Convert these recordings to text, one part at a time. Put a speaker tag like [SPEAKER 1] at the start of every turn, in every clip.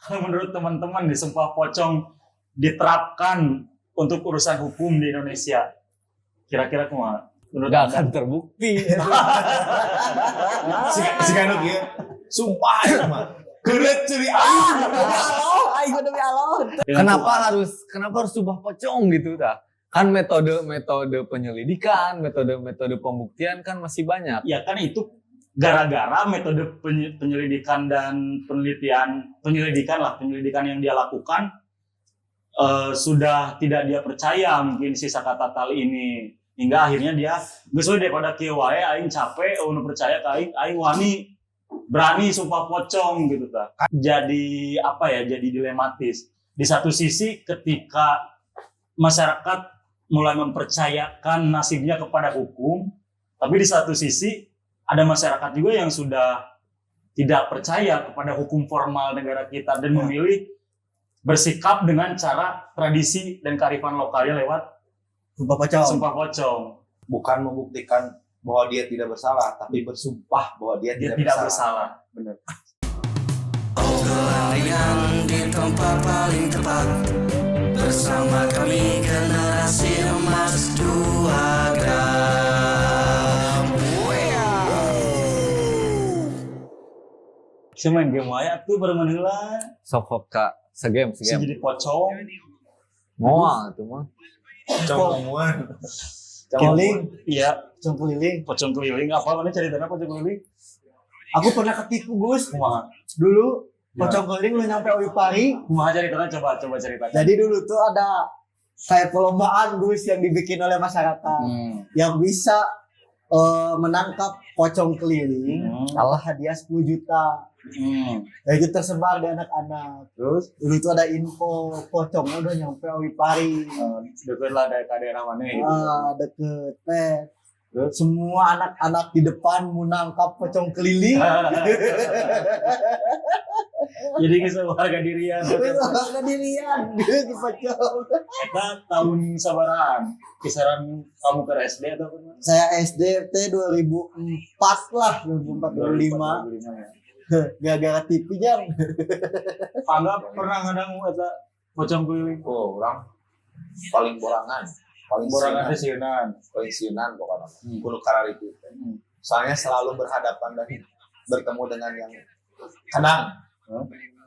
[SPEAKER 1] Kalau menurut teman-teman nih, sumpah pocong diterapkan untuk urusan hukum di Indonesia, kira-kira kemana? Menurut
[SPEAKER 2] Nggak
[SPEAKER 1] Anda?
[SPEAKER 2] akan terbukti.
[SPEAKER 3] Si Kanuk ya. Sumpah ya mah. Gelet ceri
[SPEAKER 4] Aing demi Allah.
[SPEAKER 2] Kenapa harus subah pocong gitu dah? Kan metode penyelidikan, metode pembuktian kan masih banyak.
[SPEAKER 1] Ya kan itu gara-gara metode penyelidikan dan penyelidikan yang dia lakukan sudah tidak dia percaya mungkin si Sakatatal ini, hingga akhirnya dia geus daripada kieu wae aing capek nu percaya ka aing wani berani sumpah pocong gitu ta. Jadi apa ya, jadi dilematis. Di satu sisi ketika masyarakat mulai mempercayakan nasibnya kepada hukum, tapi di satu sisi ada masyarakat juga yang sudah tidak percaya kepada hukum formal negara kita dan memilih bersikap dengan cara tradisi dan kearifan lokalnya lewat sumpah pocong.
[SPEAKER 3] Bukan membuktikan bahwa dia tidak bersalah, tapi bersumpah bahwa dia tidak bersalah.
[SPEAKER 1] Benar.
[SPEAKER 5] Obrolan di tempat paling tepat bersama kami generasi emas 2 gram.
[SPEAKER 1] Saya main game wae tuh barengan heula.
[SPEAKER 2] Sokok kak segame.
[SPEAKER 1] Jadi pocong.
[SPEAKER 2] Moal itu mah.
[SPEAKER 3] Congkongan.
[SPEAKER 4] Keliling,
[SPEAKER 1] Iya,
[SPEAKER 4] pocong keliling.
[SPEAKER 1] pocong keliling. Apa mana ceritanya pocong keliling?
[SPEAKER 4] Aku pernah ketipu Gus.
[SPEAKER 1] Kumaha?
[SPEAKER 4] Dulu pocong keliling lu nyampe Oipari.
[SPEAKER 1] Kumaha ceritanya, coba ceritakan.
[SPEAKER 4] Jadi dulu tuh ada kayak perlombaan Gus yang dibikin oleh masyarakat yang bisa menangkap pocong keliling. Allah hadiah 10 juta. Ya itu tersebar di anak-anak.
[SPEAKER 1] Terus
[SPEAKER 4] Dulu itu ada info pocongnya udah nyampe Oipari.
[SPEAKER 1] deket lah dari daerah mana gitu.
[SPEAKER 4] Deket teh. Semua anak-anak di depan menangkap pocong keliling.
[SPEAKER 1] Jadi kisah warga dirian.
[SPEAKER 4] Warga dirian di pocong.
[SPEAKER 1] Eta tahun sabaran. Kisaran kamu ke SD atau apa?
[SPEAKER 4] Saya SD teh 2004 lah, 2004 2005.
[SPEAKER 1] ya.
[SPEAKER 4] Gara-gara TV jang.
[SPEAKER 1] Pangga pernah ngadang eta pocong keliling.
[SPEAKER 3] Oh, orang paling borangan
[SPEAKER 1] Borangan teh sieunan.
[SPEAKER 3] paling siunan pokoknya kudu kararitu. Soalnya selalu berhadapan dan bertemu dengan yang kadang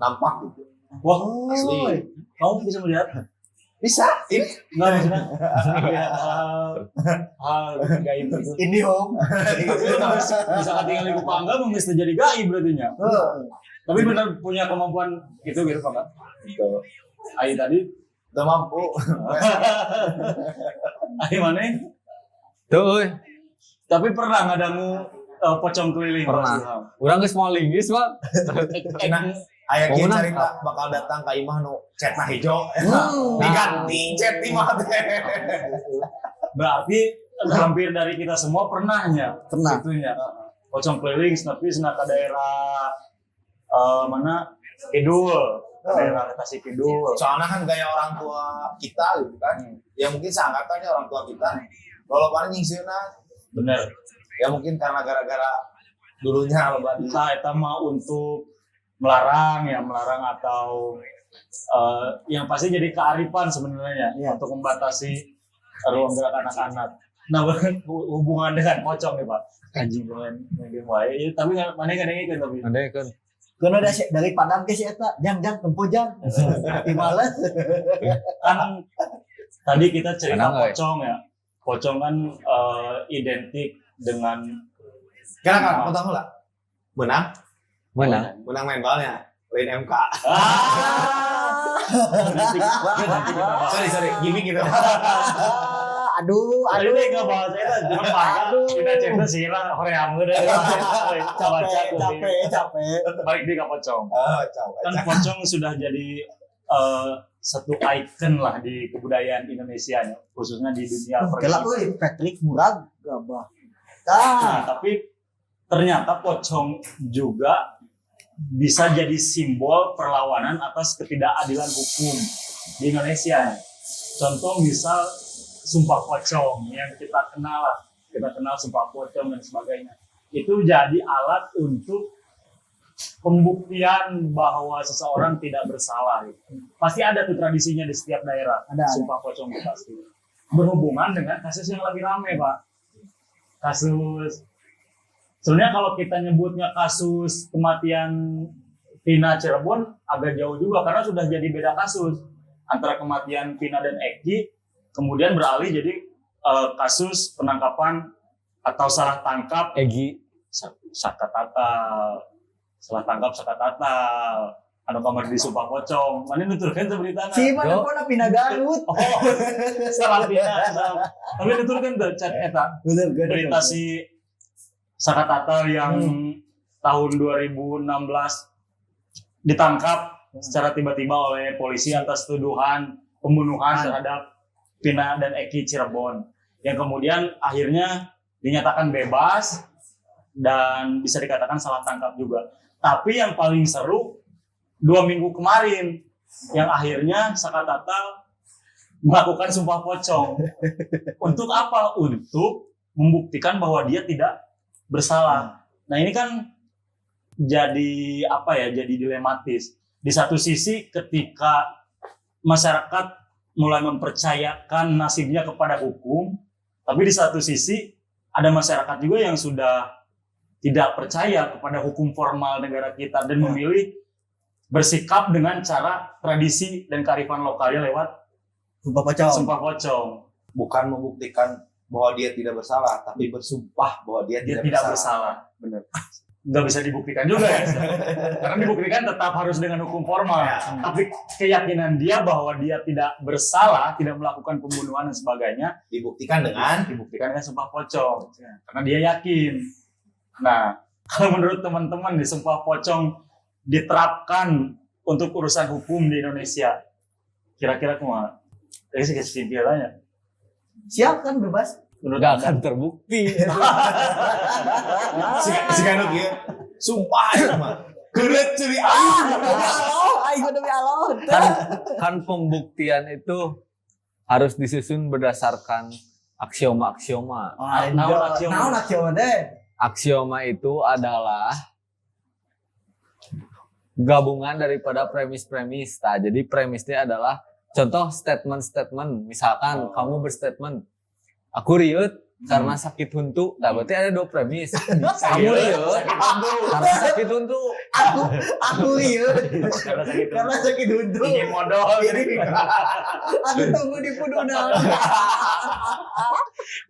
[SPEAKER 3] nampak gitu.
[SPEAKER 1] Wah,
[SPEAKER 3] Asli.
[SPEAKER 1] kamu bisa melihat?
[SPEAKER 3] Bisa ini
[SPEAKER 1] Enggak maksudnya. Melihat hal gaib itu.
[SPEAKER 4] Ini om.
[SPEAKER 1] Bisa ketinggalan di Pangga mesti jadi gaib berarti nya. Tapi benar punya kemampuan gitu Pangga.
[SPEAKER 3] gitu.
[SPEAKER 1] Ai tadi
[SPEAKER 3] Udah mampu.
[SPEAKER 1] ai mana?
[SPEAKER 2] Tuh,
[SPEAKER 1] Tapi pernah ngadangu pocong keliling.
[SPEAKER 2] Pernah. Urang geus mau linggis, Pak.
[SPEAKER 3] Nah, aya kieu
[SPEAKER 2] Menang,
[SPEAKER 3] cerita bakal datang ka imah nu cetna hejo. Diganti cet imah teh.
[SPEAKER 1] Berarti hampir dari kita semua pernahnya.
[SPEAKER 4] Pernah.
[SPEAKER 1] Itunya. Pocong keliling tapi ke daerah mana? Kidul. Daerah Tasik Kidul.
[SPEAKER 3] Soalnya kan gaya orang tua kita gitu kan. Ya mungkin seangkatannya orang tua kita. Kalau paling nyingsieunan.
[SPEAKER 1] Bener.
[SPEAKER 3] Ya mungkin karena gara-gara dulunya loba di
[SPEAKER 1] Nah, itu mah untuk melarang atau yang pasti jadi kearifan sebenarnya
[SPEAKER 4] Iya.
[SPEAKER 1] untuk membatasi ruang gerak anak-anak. Nah, hubungan dengan pocong nih Pak. Anjing dengan game wae. Tapi mana kadang tapi.
[SPEAKER 2] Ada kan.
[SPEAKER 4] Karena dari Padang ke si eta, jang tempo jang. Tapi males.
[SPEAKER 1] Kan tadi kita cerita
[SPEAKER 2] Menang,
[SPEAKER 1] pocong ya. Pocong kan identik dengan
[SPEAKER 3] Kira-kira mau tahu lah. Menang
[SPEAKER 2] Mana?
[SPEAKER 3] main balnya. Lain MK. Sorry, gimmick gitu.
[SPEAKER 4] Aduh.
[SPEAKER 1] Aduh deh gak bahas itu, cuma Pak kita cerita sih lah, hoream gue deh.
[SPEAKER 4] Capek.
[SPEAKER 1] Balik di pocong.
[SPEAKER 3] Oh, coba.
[SPEAKER 1] Kan pocong sudah jadi satu ikon lah di kebudayaan Indonesia, khususnya di dunia
[SPEAKER 4] Kelak
[SPEAKER 1] pergi.
[SPEAKER 4] Patrick Murag gabah.
[SPEAKER 1] Nah, tapi ternyata pocong juga bisa jadi simbol perlawanan atas ketidakadilan hukum di Indonesia. Contoh misal sumpah pocong yang kita kenal sumpah pocong dan sebagainya. Itu jadi alat untuk pembuktian bahwa seseorang tidak bersalah. Gitu. Pasti ada tuh tradisinya di setiap daerah.
[SPEAKER 4] Ada.
[SPEAKER 1] Sumpah pocong itu pasti. Berhubungan dengan kasus yang lagi rame, Pak. Kasus sebenarnya kalau kita nyebutnya kasus kematian Vina Cirebon agak jauh juga karena sudah jadi beda kasus antara kematian Vina dan Eki kemudian beralih jadi kasus penangkapan atau salah tangkap
[SPEAKER 2] Egi.
[SPEAKER 1] sakatatal salah tangkap sakatatal anu kamar di Sumpah Pocong mana nuturkeun teh beritana
[SPEAKER 4] Si mana pun pindah Garut.
[SPEAKER 1] oh salah Vina tapi nuturkeun teh chat eta
[SPEAKER 4] Bener
[SPEAKER 1] berita si sakatatal yang tahun 2016 ditangkap secara tiba-tiba oleh polisi atas tuduhan pembunuhan terhadap Vina dan Eki Cirebon yang kemudian akhirnya dinyatakan bebas dan bisa dikatakan salah tangkap juga. Tapi yang paling seru 2 minggu kemarin yang akhirnya sakatatal melakukan Sumpah Pocong. Untuk apa? Untuk membuktikan bahwa dia tidak bersalah. Nah ini kan jadi apa ya? Jadi dilematis. Di satu sisi ketika masyarakat mulai mempercayakan nasibnya kepada hukum, tapi di satu sisi ada masyarakat juga yang sudah tidak percaya kepada hukum formal negara kita dan memilih bersikap dengan cara tradisi dan kearifan lokalnya lewat
[SPEAKER 4] Sumpah Pocong.
[SPEAKER 1] Sumpah Pocong.
[SPEAKER 3] Bukan membuktikan bahwa dia tidak bersalah, tapi bersumpah bahwa dia
[SPEAKER 1] Dia
[SPEAKER 3] tidak
[SPEAKER 1] tidak
[SPEAKER 3] bersalah.
[SPEAKER 1] bersalah. Benar. Nggak bisa dibuktikan juga ya. Karena dibuktikan tetap harus dengan hukum formal. Tapi keyakinan dia bahwa dia tidak bersalah, tidak melakukan pembunuhan dan sebagainya,
[SPEAKER 3] Dibuktikan dengan
[SPEAKER 1] dibuktikan dengan Sumpah Pocong. Karena dia yakin. Nah, kalau menurut teman-teman di Sumpah Pocong diterapkan untuk urusan hukum di Indonesia, kira-kira kemana? Dari segi kesimpulannya.
[SPEAKER 4] Siap kan bebas?
[SPEAKER 1] Menurut
[SPEAKER 2] Gak
[SPEAKER 1] Anda?
[SPEAKER 2] akan terbukti.
[SPEAKER 3] si Kanuk ya. Sumpah itu mah. Geret ceri
[SPEAKER 4] Ayo demi Allah.
[SPEAKER 2] kan pembuktian itu harus disusun berdasarkan aksioma-aksioma.
[SPEAKER 1] Naon
[SPEAKER 4] aksioma deh.
[SPEAKER 2] Aksioma itu adalah gabungan daripada premis-premis. Nah, jadi premisnya adalah contoh statement-statement. Misalkan kamu berstatement, aku riut karena sakit huntu. Nah, berarti ada 2 premis. Kamu riut karena sakit huntu.
[SPEAKER 4] Aku lihat.
[SPEAKER 1] Karena sakit
[SPEAKER 4] Karena sakit huntu.
[SPEAKER 1] ingin modal.
[SPEAKER 4] Aku tunggu di Puduna.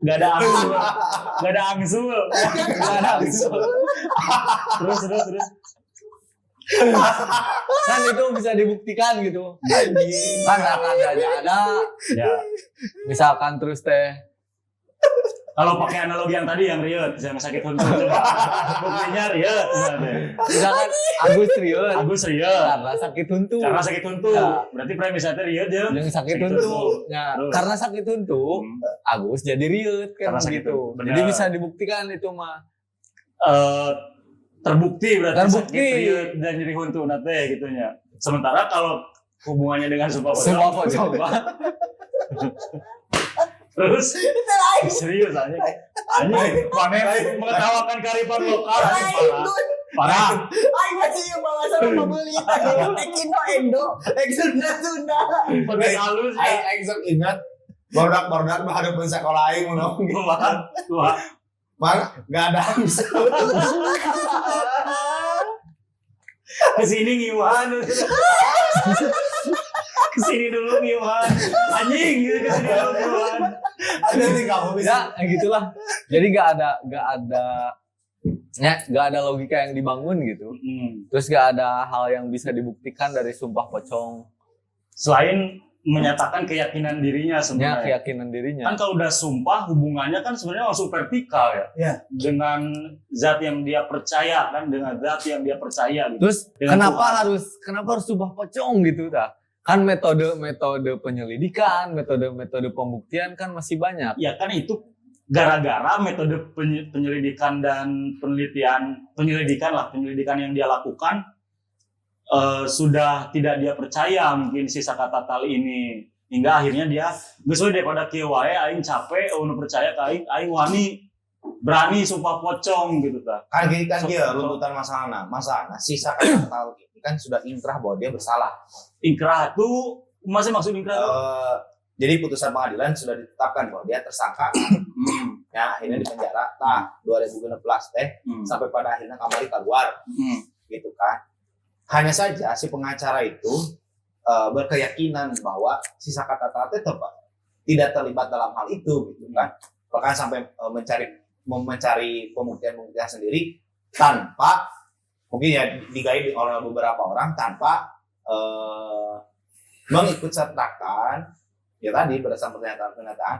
[SPEAKER 1] Gak ada angsul. Gak ada angsul. Gak ada angsul. Terus.
[SPEAKER 2] Kan itu bisa dibuktikan gitu. Kan tandanya ada.
[SPEAKER 1] Ya.
[SPEAKER 2] Misalkan terus teh
[SPEAKER 1] Kalau pakai analogi yang tadi yang riut, yang sakit huntu coba. Buktinya riut.
[SPEAKER 2] misalkan Agus riut
[SPEAKER 1] Karena sakit huntu.
[SPEAKER 2] karena sakit huntu.
[SPEAKER 1] Ya. Berarti premisnya riut ya.
[SPEAKER 2] Yang sakit huntu. Ya,
[SPEAKER 1] Terus.
[SPEAKER 2] karena sakit huntu, Agus jadi riut kan
[SPEAKER 1] Karena sakit
[SPEAKER 2] gitu.
[SPEAKER 1] huntu. Benar.
[SPEAKER 2] Jadi bisa dibuktikan itu mah.
[SPEAKER 1] Terbukti berarti
[SPEAKER 2] Terbukti.
[SPEAKER 1] sakit riut dan nyeri huntu nate gitunya. Sementara kalau hubungannya dengan Sumpah Pocong.
[SPEAKER 2] Sumpah Pocong.
[SPEAKER 1] Terus serius aja. Anjing, mana mengetawakan kearifan lokal anjing parah.
[SPEAKER 4] Ayo masih yang bawa sama pembeli tadi. Indo Indo. Sunda.
[SPEAKER 1] Pakai halus.
[SPEAKER 3] Aing sok ingat barudak mah ada sekolah aing mun
[SPEAKER 1] Wah.
[SPEAKER 3] mana enggak ada
[SPEAKER 1] Kesini ngiuhan. Kesini dulu ngiuhan. Anjing gitu kesini dulu ngiuhan.
[SPEAKER 3] ada sih kamu bisa
[SPEAKER 2] Ya, gitulah. Jadi gak ada logika yang dibangun gitu. Terus gak ada hal yang bisa dibuktikan dari Sumpah Pocong.
[SPEAKER 1] Selain menyatakan keyakinan dirinya
[SPEAKER 2] Ya,
[SPEAKER 1] sebenarnya.
[SPEAKER 2] keyakinan dirinya.
[SPEAKER 1] Kan kalau udah sumpah hubungannya kan sebenarnya langsung vertikal ya.
[SPEAKER 4] Ya.
[SPEAKER 1] Dengan zat yang dia percaya kan dengan zat yang dia percaya gitu.
[SPEAKER 2] Terus
[SPEAKER 1] Dengan
[SPEAKER 2] kenapa harus Sumpah Pocong gitu dah? Kan metode penyelidikan, metode pembuktian kan masih banyak.
[SPEAKER 1] Ya kan itu gara-gara metode penyelidikan dan penyelidikan yang dia lakukan sudah tidak dia percaya mungkin si sakatatal ini hingga akhirnya dia geus we daripada kieu wae aing capek nu percaya ka aing wani berani sumpah pocong gitu ta.
[SPEAKER 3] Kan gini kan dia runtutan masalahnya sisa kata ini kan sudah ingkrah bahwa dia bersalah.
[SPEAKER 1] Inkrah tuh masih maksud inkrah tuh?
[SPEAKER 3] Jadi putusan pengadilan sudah ditetapkan bahwa dia tersangka. Ya akhirnya dipenjara 2016 sampai pada akhirnya kembali keluar gitu kan. Hanya saja si pengacara itu berkeyakinan bahwa sisa kata tetap tidak terlibat dalam hal itu gitu kan. Bahkan sampai mencari pembuktian sendiri tanpa mungkin ya digait oleh beberapa orang tanpa mengikut sertakan ya tadi berdasarkan pernyataan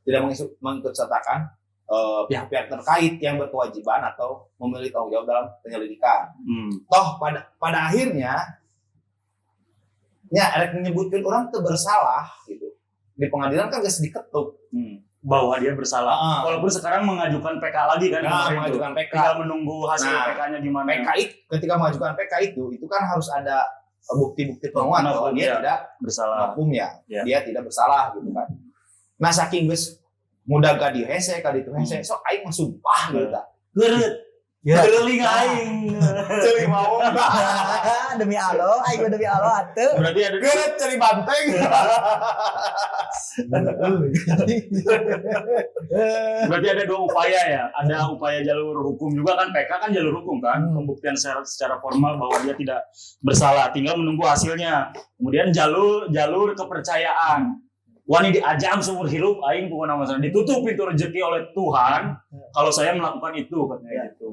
[SPEAKER 3] tidak mengikut sertakan pihak-pihak terkait yang berkewajiban atau memiliki tanggung jawab dalam penyelidikan. Toh pada akhirnya ya ada menyebutkan orang itu bersalah gitu di pengadilan kan gak diketuk
[SPEAKER 1] bahwa dia bersalah. Walaupun sekarang mengajukan PK lagi kan,
[SPEAKER 3] mengajukan PK.
[SPEAKER 1] Tinggal menunggu hasil PK-nya di mana.
[SPEAKER 3] Ketika mengajukan PK itu kan harus ada bukti-bukti penguat bahwa dia tidak
[SPEAKER 1] bersalah.
[SPEAKER 3] Dia tidak bersalah gitu kan. Nah saking geus mudah gak dihese kali itu hese sok aing mah sumpah gitu ta.
[SPEAKER 1] Geureut. Geuling aing.
[SPEAKER 3] Ceuing mau
[SPEAKER 4] Demi Allah, aing demi Allah atuh.
[SPEAKER 1] Berarti ada
[SPEAKER 3] geureut cari banteng.
[SPEAKER 1] Berarti ada dua upaya ya. Ada upaya jalur hukum juga kan, PK kan jalur hukum kan, pembuktian secara formal bahwa dia tidak bersalah, tinggal menunggu hasilnya. Kemudian jalur kepercayaan. Wani diajam seumur hidup aing pokoknya masalah ditutup pintu rezeki oleh Tuhan kalau saya melakukan itu katanya gitu.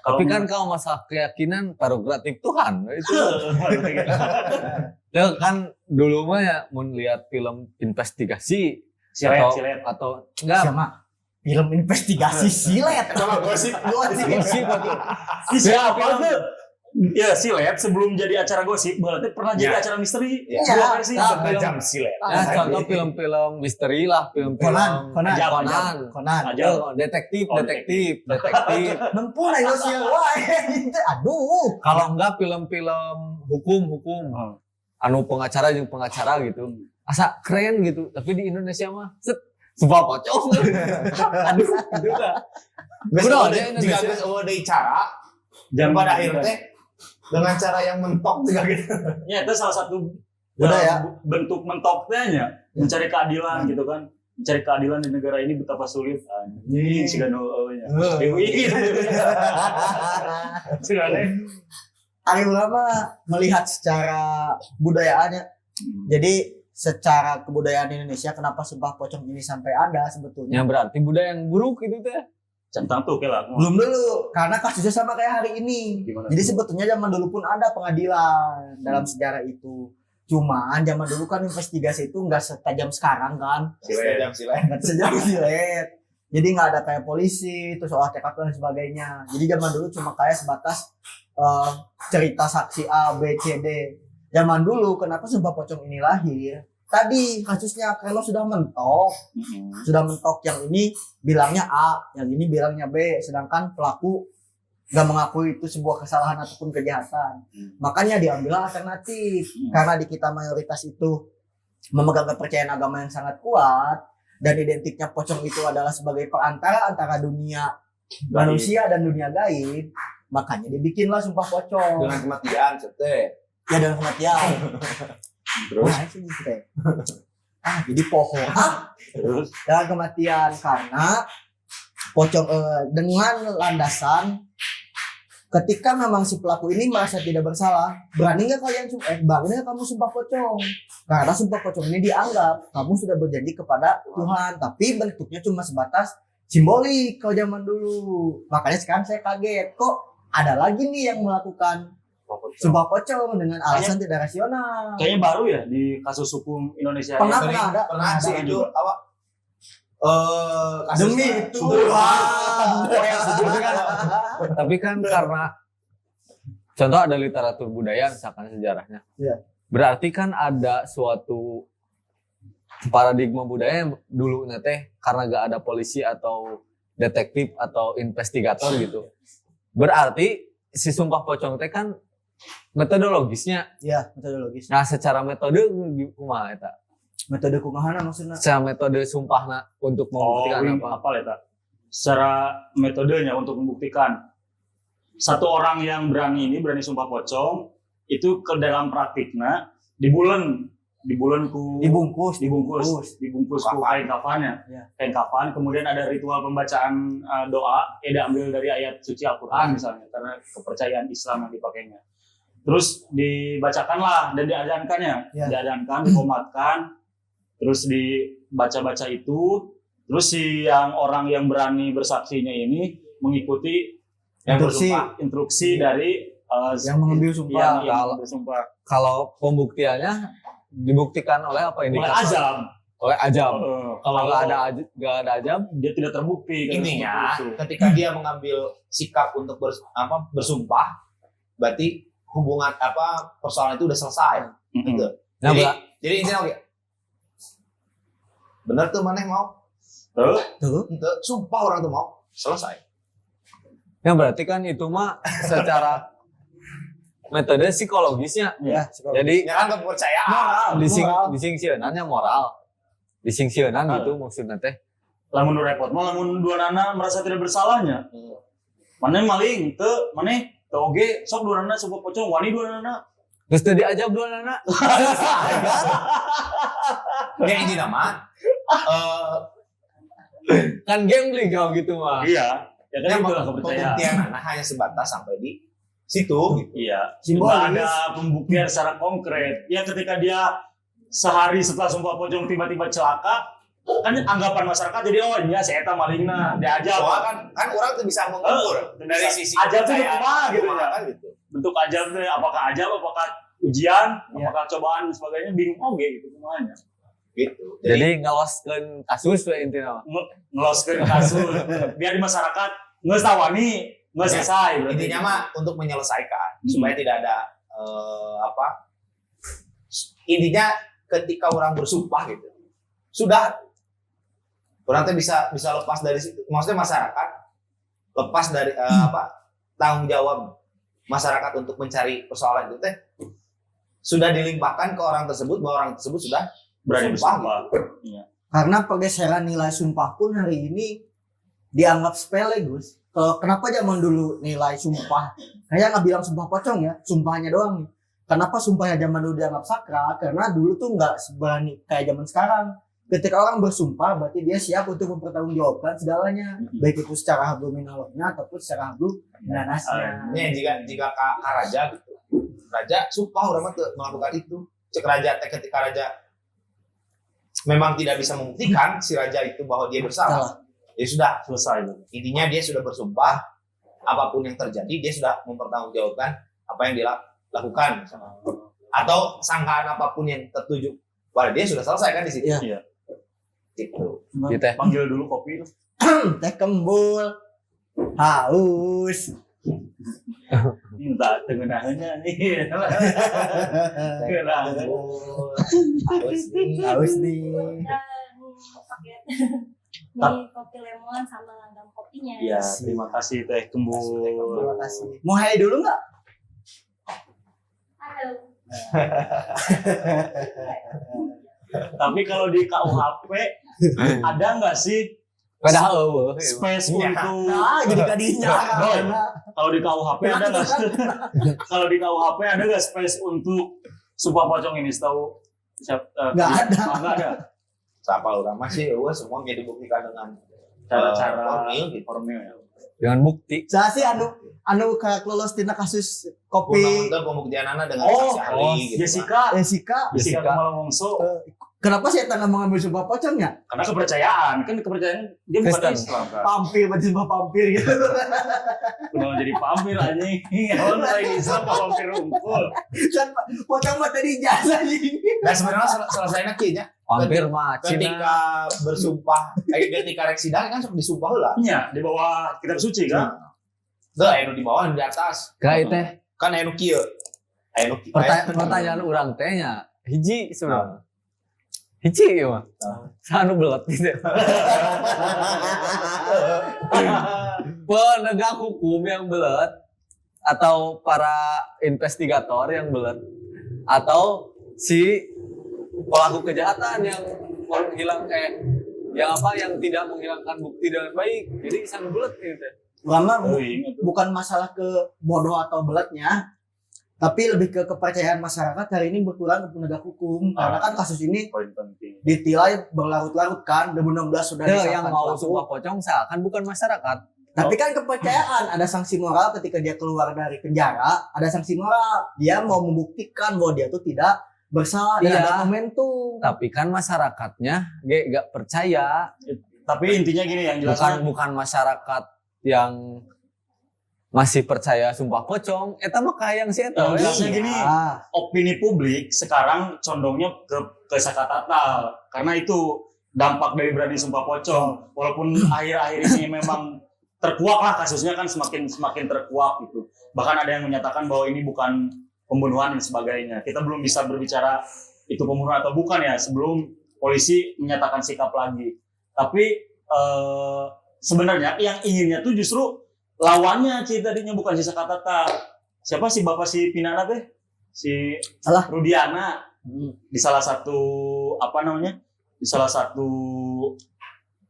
[SPEAKER 2] Tapi kan kalau masalah keyakinan prerogatif Tuhan itu. Ya kan dulu mah ya mun lihat film investigasi atau enggak
[SPEAKER 4] sama film investigasi silet.
[SPEAKER 3] Kalau gosip
[SPEAKER 1] Siapa tuh? Ya silet sebelum jadi acara gosip berarti pernah jadi acara misteri. Dua versi
[SPEAKER 3] jam silet.
[SPEAKER 2] Nah, contoh film-film misteri lah, film-film Conan. Detektif.
[SPEAKER 4] Nempel ayo sia wae. Aduh.
[SPEAKER 2] Kalau enggak film-film hukum. Anu pengacara gitu. Asa keren gitu, tapi di Indonesia mah sumpah pocong. Aduh, gitu dah.
[SPEAKER 3] Udah jika udah cara dan pada akhirnya dengan cara yang mentok juga gitu.
[SPEAKER 1] Ya itu salah satu bentuk mentoknya mencari keadilan gitu kan. Mencari keadilan di negara ini betapa sulit. Anjing si gano-nya.
[SPEAKER 4] Ari ulama melihat secara budayaannya. Jadi secara kebudayaan Indonesia kenapa sumpah pocong ini sampai ada sebetulnya?
[SPEAKER 2] Yang berarti budaya yang buruk itu teh.
[SPEAKER 1] Centang tuh lah.
[SPEAKER 4] Belum dulu, karena kasusnya sama kayak hari ini.
[SPEAKER 1] Gimana?
[SPEAKER 4] Jadi sebetulnya zaman dulu pun ada pengadilan dalam sejarah itu. Cuman zaman dulu kan investigasi itu nggak setajam sekarang kan. Nggak sejam silet. Jadi nggak ada kayak polisi, terus olah TKP dan sebagainya. Jadi zaman dulu cuma kayak sebatas cerita saksi A, B, C, D. Zaman dulu kenapa sumpah pocong ini lahir? Tadi kasusnya kalau sudah mentok, yang ini bilangnya A, yang ini bilangnya B, sedangkan pelaku nggak mengakui itu sebuah kesalahan ataupun kejahatan. Makanya diambil alternatif, karena di kita mayoritas itu memegang kepercayaan agama yang sangat kuat dan identiknya pocong itu adalah sebagai perantara antara dunia manusia dan dunia gaib. Makanya dibikinlah sumpah pocong.
[SPEAKER 3] Dengan kematian,
[SPEAKER 4] Ya dengan kematian.
[SPEAKER 1] Terus
[SPEAKER 4] jadi pohon terus dengan kematian karena pocong dengan landasan ketika memang si pelaku ini merasa tidak bersalah, berani nggak kamu sumpah pocong? Karena sumpah pocong ini dianggap kamu sudah berjanji kepada Tuhan, tapi bentuknya cuma sebatas simbolik kalau zaman dulu. Makanya sekarang saya kaget kok ada lagi nih yang melakukan sumpah pocong dengan alasan tidak rasional.
[SPEAKER 1] Kayaknya baru ya di kasus hukum Indonesia.
[SPEAKER 4] Pernah
[SPEAKER 3] sih itu apa?
[SPEAKER 4] Demi Tuhan.
[SPEAKER 2] Tapi kan karena contoh ada literatur budaya misalkan sejarahnya.
[SPEAKER 4] Iya.
[SPEAKER 2] Berarti kan ada suatu paradigma budaya yang dulu teh karena gak ada polisi atau detektif atau investigator gitu. Berarti si sumpah pocong teh kan metodologisnya.
[SPEAKER 4] Iya, metodologis.
[SPEAKER 2] Nah, secara metode kumaha eta?
[SPEAKER 4] Metode kumahana maksudnya?
[SPEAKER 2] Secara metode sumpahna untuk membuktikan apa?
[SPEAKER 1] Apa eta? secara metodenya untuk membuktikan satu orang yang berani sumpah pocong itu ke dalam praktiknya dibungkus ku kain kafannya,
[SPEAKER 4] Ya.
[SPEAKER 1] kain kafan. Kemudian ada ritual pembacaan doa, diambil dari ayat suci Al-Quran misalnya, karena kepercayaan Islam yang dipakainya. Terus dibacakanlah dan diadankannya, diadankan, dikomatkan, terus dibaca-baca itu. Terus orang yang berani bersaksinya ini mengikuti instruksi dari
[SPEAKER 4] yang mengambil sumpah.
[SPEAKER 1] yang mengambil sumpah.
[SPEAKER 2] Kalau pembuktiannya dibuktikan oleh apa ini?
[SPEAKER 1] Oleh azam.
[SPEAKER 2] Oleh ajam.
[SPEAKER 1] Kalau
[SPEAKER 2] Kalau nggak ada ajam,
[SPEAKER 1] dia tidak terbukti.
[SPEAKER 3] Intinya
[SPEAKER 1] Itu.
[SPEAKER 3] ketika dia mengambil sikap untuk bersumpah, berarti hubungan persoalan itu udah selesai. Gitu.
[SPEAKER 2] Nah,
[SPEAKER 3] Jadi intinya oke. Bener tuh maneh mau?
[SPEAKER 4] Tuh.
[SPEAKER 3] Ente, sumpah orang tuh mau selesai.
[SPEAKER 2] ya berarti kan itu mah secara metode psikologisnya.
[SPEAKER 4] Ya,
[SPEAKER 2] Jadi
[SPEAKER 3] Ya kan kepercayaan.
[SPEAKER 2] disingsieunan moral. Disingsieunan gitu maksudnya teh.
[SPEAKER 1] Lamun repot, lamun dua nana merasa tidak bersalahnya. Mana maling, mana oge sok dua nana sumpah pocong, wani dua nana.
[SPEAKER 2] Terus tadi ajab dua anak.
[SPEAKER 3] Ya ini nama
[SPEAKER 2] Kan gambling kau gitu mah.
[SPEAKER 1] Iya, ya kan itu lah kepercayaan.
[SPEAKER 3] pembuktian anak hanya sebatas sampai di situ.
[SPEAKER 1] Iya,
[SPEAKER 4] Simbolis.
[SPEAKER 1] nggak ada pembuktian secara konkret. Ya ketika dia sehari setelah sumpah pocong tiba-tiba celaka, kan anggapan masyarakat jadi ya si eta malingna diajab.
[SPEAKER 3] Soalnya kan orang tuh bisa mengukur dari sisi
[SPEAKER 1] ajab tuh
[SPEAKER 3] kepercayaan.
[SPEAKER 1] kumaha gitu ya.
[SPEAKER 3] Kan gitu.
[SPEAKER 1] Bentuk ajab tuh apakah ujian, apakah cobaan dan sebagainya, bingung oge gitu semuanya.
[SPEAKER 3] Gitu.
[SPEAKER 2] Jadi ngeloskeun kasus we intina.
[SPEAKER 1] Ngeloskeun kasus biar di masyarakat ngeus tawani, ngeus selesai berarti.
[SPEAKER 3] Intinya mah untuk menyelesaikan supaya tidak ada intinya ketika orang bersumpah gitu sudah orang tuh bisa lepas dari situ. Maksudnya masyarakat lepas dari tanggung jawab masyarakat untuk mencari persoalan itu teh sudah dilimpahkan ke orang tersebut bahwa orang tersebut sudah
[SPEAKER 1] Berani
[SPEAKER 3] bersumpah.
[SPEAKER 1] bersumpah. Iya.
[SPEAKER 4] Karena pergeseran nilai sumpah pun hari ini dianggap sepele, Gus. Kalau kenapa zaman dulu nilai sumpah, kayak nggak bilang sumpah pocong ya, sumpahnya doang nih. Kenapa sumpahnya zaman dulu dianggap sakral? Karena dulu tuh nggak seberani kayak zaman sekarang. Ketika orang bersumpah, berarti dia siap untuk mempertanggungjawabkan segalanya, baik itu secara hablum minallah ataupun secara hablum minanasnya.
[SPEAKER 3] Ya jika ka raja gitu, raja sumpah orang mah teu melakukan itu. Cek raja teh ketika raja memang tidak bisa membuktikan si raja itu bahwa dia bersalah, ya sudah
[SPEAKER 1] Selesai.
[SPEAKER 3] intinya dia sudah bersumpah apapun yang terjadi dia sudah mempertanggungjawabkan apa yang dia lakukan atau sangkaan apapun yang tertuju pada dia sudah selesai kan di situ.
[SPEAKER 1] Iya.
[SPEAKER 3] Gitu.
[SPEAKER 2] Gitu.
[SPEAKER 1] Panggil dulu kopi.
[SPEAKER 4] Teh kembul, haus.
[SPEAKER 1] Minta tengenahnya nih.
[SPEAKER 4] Haus nih.
[SPEAKER 6] Paket nih kopi lemon sama langgam kopinya.
[SPEAKER 1] Iya, terima kasih Teh Kembul.
[SPEAKER 4] Terima kasih. Mau hai dulu nggak?
[SPEAKER 6] Halo.
[SPEAKER 1] Tapi kalau di KUHP ada nggak sih
[SPEAKER 2] Padahal
[SPEAKER 1] space
[SPEAKER 3] Iya.
[SPEAKER 1] untuk
[SPEAKER 4] Nah, jadi kadinya.
[SPEAKER 1] Boy, kalau di KUHP ada nggak? Kalau di KUHP ada nggak space untuk sumpah pocong ini? Tahu?
[SPEAKER 4] Nggak ada.
[SPEAKER 1] Nggak ada.
[SPEAKER 3] Siapa orang masih semua jadi dibuktikan dengan
[SPEAKER 1] Cara-cara
[SPEAKER 3] formil gitu.
[SPEAKER 1] formil ya.
[SPEAKER 2] dengan bukti.
[SPEAKER 4] Saya sih anu kayak lolos tina kasus kopi
[SPEAKER 3] Untuk pembuktian anak dengan
[SPEAKER 1] Oh,
[SPEAKER 3] saksi ahli gitu.
[SPEAKER 1] Jessica
[SPEAKER 4] Jessica.
[SPEAKER 1] Jessica Kumalawongso.
[SPEAKER 4] Kenapa saya tengah mengambil sumpah pocongnya?
[SPEAKER 1] Karena kepercayaan dia bukan
[SPEAKER 2] Kristen.
[SPEAKER 1] Islam kan.
[SPEAKER 4] Pampir, berjumpa pampir gitu.
[SPEAKER 1] Udah jadi pampir anjing. Orang lain Islam pampir unggul.
[SPEAKER 4] Kan pocong mah tadi jasa anjing.
[SPEAKER 3] Dan sebenarnya selesainya kieu nya.
[SPEAKER 2] Hampir mah
[SPEAKER 3] Ketika bersumpah, ketika rek sidang kan sok disumpah heula.
[SPEAKER 1] Iya, di bawah kitab suci kan.
[SPEAKER 3] Teu anu di bawah anu di atas.
[SPEAKER 2] kayak teh
[SPEAKER 3] Kan anu kieu. Anu kieu.
[SPEAKER 2] pertanyaan orang tehnya hiji sebenarnya. Hiji ya mah. Sanu belet gitu. Penegak hukum yang belet atau para investigator yang belet atau si pelaku kejahatan yang yang tidak menghilangkan bukti dengan baik. Jadi sang bulat gitu.
[SPEAKER 4] Lama
[SPEAKER 1] Ingat tuh.
[SPEAKER 4] bukan masalah ke bodoh atau belatnya, tapi lebih ke kepercayaan masyarakat hari ini berkurang ke penegak hukum. Karena kan kasus ini
[SPEAKER 1] Poin penting.
[SPEAKER 4] ditilai berlarut-larut kan, 2016 sudah
[SPEAKER 2] Yang
[SPEAKER 4] disahkan
[SPEAKER 2] mau
[SPEAKER 4] pelaku.
[SPEAKER 2] sumpah pocong seakan bukan masyarakat.
[SPEAKER 4] Tapi kan kepercayaan, ada sanksi moral ketika dia keluar dari penjara, ada sanksi moral. Dia mau membuktikan bahwa dia tuh tidak bersalah dan
[SPEAKER 2] Iya.
[SPEAKER 4] ada momentum.
[SPEAKER 2] Tapi kan masyarakatnya gak percaya.
[SPEAKER 1] Tapi intinya gini yang jelas
[SPEAKER 2] Bukan masyarakat yang masih percaya sumpah pocong. Eta mah kahayang sih eta.
[SPEAKER 1] Yang
[SPEAKER 2] we.
[SPEAKER 1] jelasnya gini,
[SPEAKER 4] Ah,
[SPEAKER 1] opini publik sekarang condongnya ke sakatatal karena itu dampak dari berani sumpah pocong. Walaupun akhir-akhir ini memang terkuak lah kasusnya kan semakin terkuak gitu. Bahkan ada yang menyatakan bahwa ini bukan pembunuhan dan sebagainya. Kita belum bisa berbicara itu pembunuhan atau bukan ya sebelum polisi menyatakan sikap lagi. Tapi sebenarnya yang inginnya tuh justru lawannya tadinya bukan si Sakatata. Siapa sih bapak si Pinana teh? Si
[SPEAKER 4] Alah.
[SPEAKER 1] Rudiana di salah satu di salah satu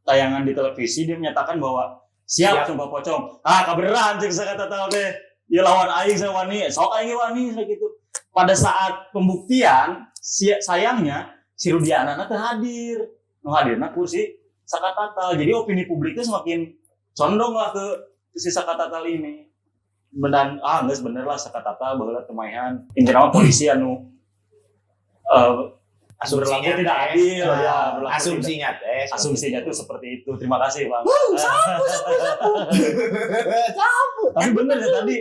[SPEAKER 1] tayangan di televisi dia menyatakan bahwa siap sumpah pocong. Kabeneran cek Sakatata teh. Ya lawan aing saya wani, sok aing wani gitu. Pada saat pembuktian sayangnya si Rudiana teh hadir. Nu hadirna kursi Sakatata. Jadi opini publiknya semakin condong lah ke si Sakatata ini. Dan geus bener lah Sakatata baheula temaihan. Intina polisi anu berlaku tidak adil ya, berlaku
[SPEAKER 3] Asumsinya teh.
[SPEAKER 1] asumsinya tuh seperti itu. Terima kasih Bang. Tapi bener ya tadi.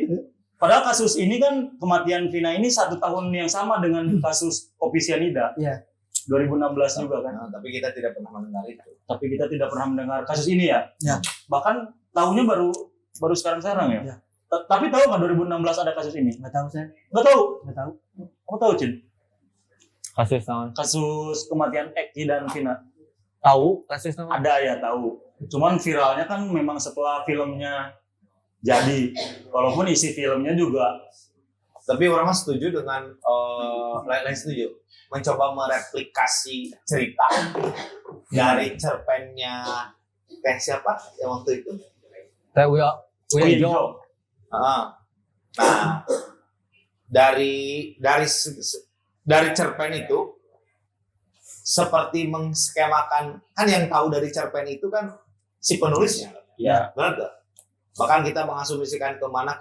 [SPEAKER 1] Padahal kasus ini kan kematian Vina ini 1 tahun yang sama dengan kasus Kopi Cyanida.
[SPEAKER 4] Iya.
[SPEAKER 1] 2016 juga kan.
[SPEAKER 3] Nah, tapi kita tidak pernah mendengar itu.
[SPEAKER 1] Tapi kita tidak pernah mendengar kasus ini ya.
[SPEAKER 4] Ya.
[SPEAKER 1] Bahkan tahunya baru sekarang ya.
[SPEAKER 4] Ya.
[SPEAKER 1] Tapi tahu nggak 2016 ada kasus ini?
[SPEAKER 4] nggak tahu saya,
[SPEAKER 1] Nggak tahu.
[SPEAKER 4] nggak tahu.
[SPEAKER 1] Kamu tahu Cin?
[SPEAKER 2] Kasus naon?
[SPEAKER 1] Kasus kematian Eki dan Vina.
[SPEAKER 2] Tahu kasus naon?
[SPEAKER 1] Ada ya tahu. Cuman viralnya kan memang setelah filmnya jadi. Walaupun isi filmnya juga.
[SPEAKER 3] Tapi orang mah setuju dengan lain setuju mencoba mereplikasi cerita dari cerpennya siapa yang waktu itu.
[SPEAKER 2] Teh Uya Jo.
[SPEAKER 3] Nah, dari cerpen itu seperti mengskemakan kan yang tahu dari cerpen itu kan si penulisnya.
[SPEAKER 1] Ya.
[SPEAKER 3] Benar gak? Bahkan kita mengasumsikan kemana,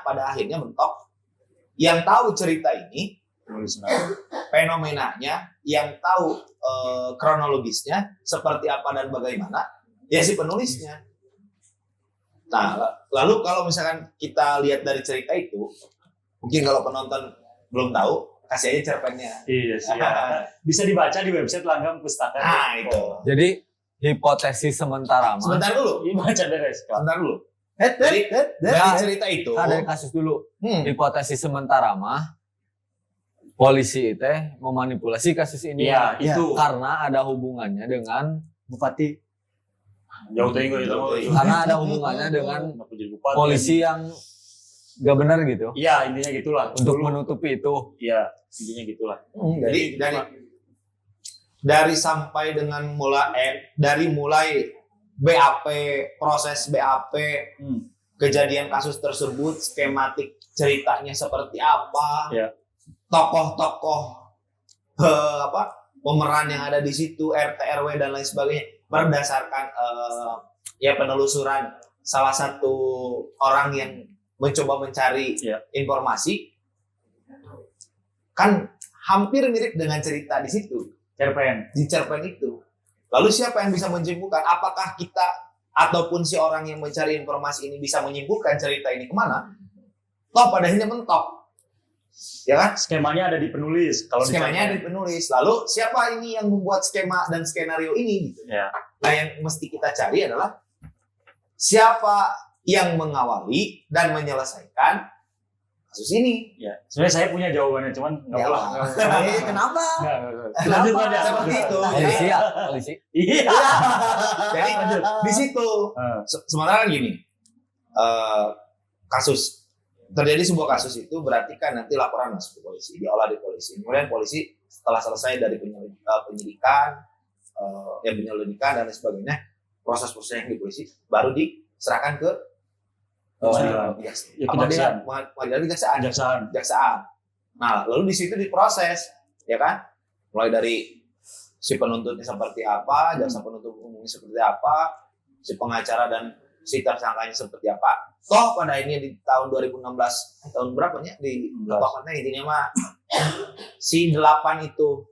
[SPEAKER 3] pada akhirnya mentok. Yang tahu cerita ini, fenomenanya, yang tahu kronologisnya, seperti apa dan bagaimana, ya si penulisnya. Nah, lalu kalau misalkan kita lihat dari cerita itu, mungkin kalau penonton belum tahu, kasih aja cerpennya.
[SPEAKER 1] Iya sih. Ya. Bisa dibaca di website Langgam Pustaka.
[SPEAKER 3] Nah, itu.
[SPEAKER 2] Jadi hipotesis sementara mah.
[SPEAKER 3] Sebentar dulu.
[SPEAKER 1] Baca beres.
[SPEAKER 3] Sebentar dulu.
[SPEAKER 4] Dari
[SPEAKER 3] Dari cerita itu,
[SPEAKER 2] Dari kasus dulu.
[SPEAKER 3] hmm,
[SPEAKER 2] Hipotesis sementara mah polisi teh memanipulasi kasus ini.
[SPEAKER 1] Iya, itu.
[SPEAKER 2] Karena ada hubungannya dengan
[SPEAKER 4] Bupati.
[SPEAKER 1] Jauh tadi gue itu.
[SPEAKER 2] karena ada hubungannya dengan
[SPEAKER 1] Kenapa jadi bupati?
[SPEAKER 2] polisi yang gak benar gitu.
[SPEAKER 1] Iya, intinya gitulah.
[SPEAKER 2] Untuk
[SPEAKER 1] Dulu.
[SPEAKER 2] menutupi itu.
[SPEAKER 1] Iya, intinya gitulah.
[SPEAKER 3] jadi dari sampai dengan mulai BAP, proses BAP, kejadian kasus tersebut, skematik ceritanya seperti apa,
[SPEAKER 1] Ya.
[SPEAKER 3] tokoh-tokoh pemeran yang ada di situ, RT RW dan lain sebagainya, berdasarkan penelusuran salah satu orang yang mencoba mencari
[SPEAKER 1] Ya.
[SPEAKER 3] informasi, kan hampir mirip dengan cerita di situ,
[SPEAKER 1] Cerpen.
[SPEAKER 3] di cerpen itu. Lalu siapa yang bisa menyimpulkan? Apakah kita ataupun si orang yang mencari informasi ini bisa menyimpulkan cerita ini kemana? Toh pada akhirnya mentok, ya kan?
[SPEAKER 1] Skemanya ada di penulis. Kalau di
[SPEAKER 3] Skemanya ada di penulis. Lalu siapa ini yang membuat skema dan skenario ini? Gitu.
[SPEAKER 1] Ya.
[SPEAKER 3] Nah yang mesti kita cari adalah siapa yang mengawali dan menyelesaikan kasus ini.
[SPEAKER 1] Ya. Sebenarnya saya punya jawabannya, cuman nggak
[SPEAKER 3] Ya
[SPEAKER 1] boleh.
[SPEAKER 3] Allah.
[SPEAKER 4] Kenapa?
[SPEAKER 1] Lanjut aja.
[SPEAKER 3] Seperti itu.
[SPEAKER 2] Polisi ya, polisi.
[SPEAKER 1] Iya.
[SPEAKER 3] Jadi di situ. Sementara kan gini, kasus terjadi sebuah kasus itu berarti kan nanti laporan masuk ke polisi, diolah di polisi. Kemudian polisi setelah selesai dari penyelidikan, ya penyelidikan dan lain sebagainya, proses-proses yang di polisi baru diserahkan ke
[SPEAKER 1] Pengadilan.
[SPEAKER 3] kejaksaan. Nah, lalu di situ diproses, ya kan? Mulai dari si penuntutnya seperti apa, jaksa penuntut umumnya seperti apa, si pengacara dan si tersangkanya seperti apa. Toh pada ini di tahun 2016, tahun berapanya di pokoknya intinya mah si 8 itu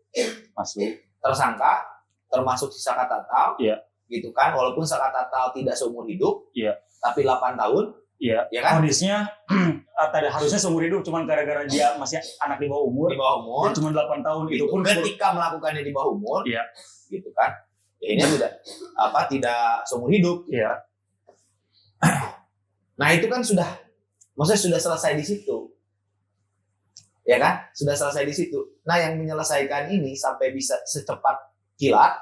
[SPEAKER 1] Masuk.
[SPEAKER 3] tersangka termasuk si Saka Tatal,
[SPEAKER 1] Iya.
[SPEAKER 3] gitu kan? Walaupun Saka Tatal tidak seumur hidup,
[SPEAKER 1] Iya.
[SPEAKER 3] tapi 8 tahun,
[SPEAKER 1] Iya.
[SPEAKER 3] ya kan?
[SPEAKER 1] Kondisinya tadi harusnya seumur hidup, cuman gara-gara dia masih anak di bawah umur,
[SPEAKER 3] Di bawah umur,
[SPEAKER 1] dia cuma 8 tahun itu
[SPEAKER 3] gitu.
[SPEAKER 1] pun
[SPEAKER 3] Ketika melakukannya di bawah umur,
[SPEAKER 1] Iya.
[SPEAKER 3] gitu kan? Ya ini tidak seumur hidup.
[SPEAKER 1] Iya.
[SPEAKER 3] Nah itu kan maksudnya sudah selesai di situ, ya kan? Sudah selesai di situ. Nah yang menyelesaikan ini sampai bisa secepat kilat,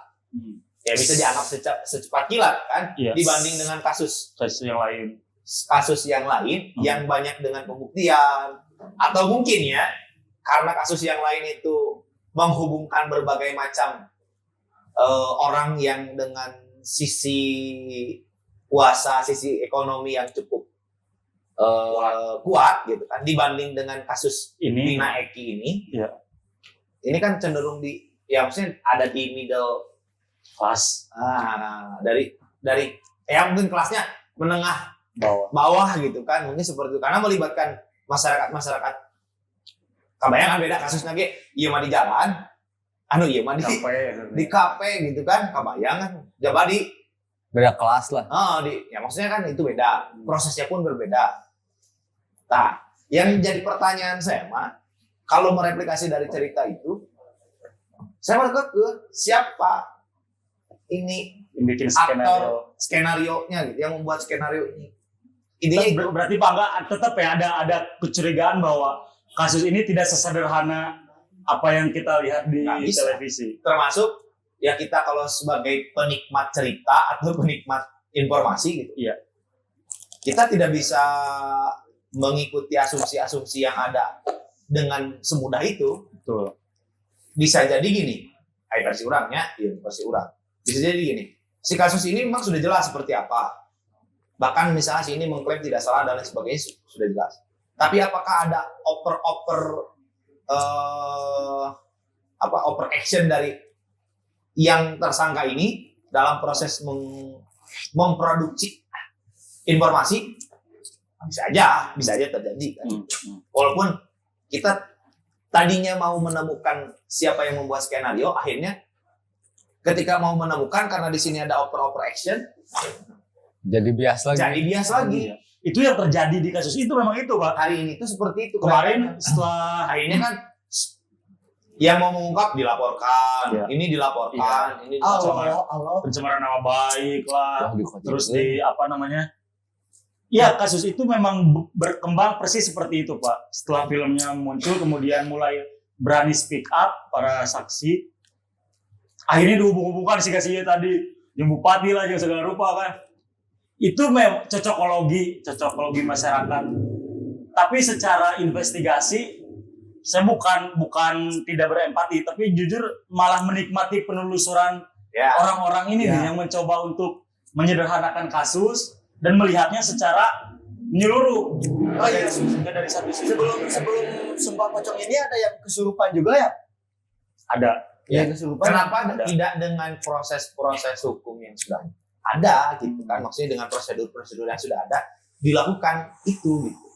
[SPEAKER 3] ya bisa dianggap secepat kilat kan?
[SPEAKER 1] Yes.
[SPEAKER 3] Dibanding dengan kasus
[SPEAKER 1] yang lain.
[SPEAKER 3] Yang banyak dengan pembuktian, atau mungkin ya karena kasus yang lain itu menghubungkan berbagai macam orang yang dengan sisi kuasa, sisi ekonomi yang cukup kuat gitu kan, dibanding dengan kasus
[SPEAKER 1] Ini
[SPEAKER 3] Nina Eki ini.
[SPEAKER 1] Iya.
[SPEAKER 3] Ini kan cenderung maksudnya ada di middle
[SPEAKER 1] kelas
[SPEAKER 3] dari mungkin kelasnya menengah bawah gitu kan, mungkin seperti itu, karena melibatkan masyarakat kebayang kan beda kasusnya ge ieu mah di jalan ieu mah di kafe gitu kan, kebayang kan coba
[SPEAKER 2] Beda kelas lah.
[SPEAKER 3] maksudnya kan itu beda, prosesnya pun berbeda. Nah yang jadi pertanyaan saya mah, kalau mereplikasi dari cerita itu, saya mau ke siapa ini
[SPEAKER 1] yang bikin
[SPEAKER 3] aktor skenario-nya gitu, yang membuat skenario ini. Intinya itu
[SPEAKER 1] berarti Pak enggak tetap ya ada kecurigaan bahwa kasus ini tidak sesederhana apa yang kita lihat di
[SPEAKER 3] Nggak bisa.
[SPEAKER 1] televisi.
[SPEAKER 3] termasuk ya kita kalau sebagai penikmat cerita atau penikmat informasi gitu.
[SPEAKER 1] Iya.
[SPEAKER 3] Kita tidak bisa mengikuti asumsi-asumsi yang ada dengan semudah itu.
[SPEAKER 1] Betul.
[SPEAKER 3] Bisa jadi gini, versi orangnya, versi orang. Bisa jadi gini, si kasus ini memang sudah jelas seperti apa. Bahkan misalnya si ini mengklaim tidak salah dan lain sebagainya sudah jelas. Tapi apakah ada over action dari yang tersangka ini dalam proses memproduksi informasi? Bisa aja terjadi kan. Walaupun kita tadinya mau menemukan siapa yang membuat skenario, akhirnya ketika mau menemukan karena di sini ada over action,
[SPEAKER 2] Jadi bias lagi.
[SPEAKER 1] Iya. Itu yang terjadi di kasus itu memang itu, Pak.
[SPEAKER 3] Hari ini tuh seperti itu.
[SPEAKER 1] Kemarin setelah
[SPEAKER 3] akhirnya kan yang mau mengungkap dilaporkan,
[SPEAKER 1] Iya.
[SPEAKER 3] ini dilaporkan, ini
[SPEAKER 1] pencemaran nama baik lah,
[SPEAKER 2] Wah, dikocok.
[SPEAKER 1] terus ya kasus itu memang berkembang persis seperti itu, Pak. Setelah filmnya muncul, kemudian mulai berani speak up para saksi, akhirnya dihubung-hubungkan si kasihnya tadi, yang bupati lah, yang segala rupa kan. Itu memang cocokologi masyarakat. Tapi secara investigasi, saya bukan tidak berempati, tapi jujur malah menikmati penelusuran orang-orang ini nih yang mencoba untuk menyederhanakan kasus dan melihatnya secara menyeluruh.
[SPEAKER 4] Oh iya,
[SPEAKER 1] dari satu sisi.
[SPEAKER 4] sebelum Sumpah Pocong ini ada yang kesurupan juga ya?
[SPEAKER 1] Ada.
[SPEAKER 4] Yang kesurupan.
[SPEAKER 3] Kenapa tidak dengan proses-proses hukum yang sudah ada gitu kan, maksudnya dengan prosedur-prosedur yang sudah ada dilakukan itu gitu.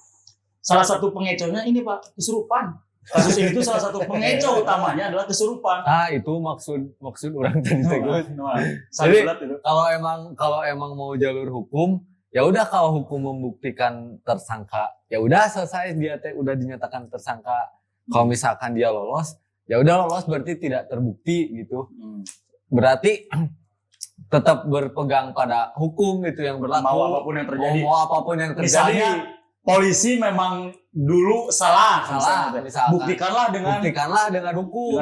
[SPEAKER 1] Salah satu pengecohnya ini, Pak, kesurupan. Kasus ini itu salah satu pengecoh utamanya adalah kesurupan.
[SPEAKER 2] Itu maksud orang tadi tegur.
[SPEAKER 1] Jadi
[SPEAKER 2] Kalau emang mau jalur hukum, ya udah, kalau hukum membuktikan tersangka, ya udah selesai, dia udah dinyatakan tersangka. Kalau misalkan dia lolos, ya udah lolos, berarti tidak terbukti gitu. Berarti tetap berpegang pada hukum gitu yang berlaku.
[SPEAKER 1] Mau apapun yang terjadi.
[SPEAKER 2] Misalnya
[SPEAKER 1] polisi memang dulu salah.
[SPEAKER 2] Misalkan.
[SPEAKER 1] Buktikanlah dengan
[SPEAKER 2] hukum.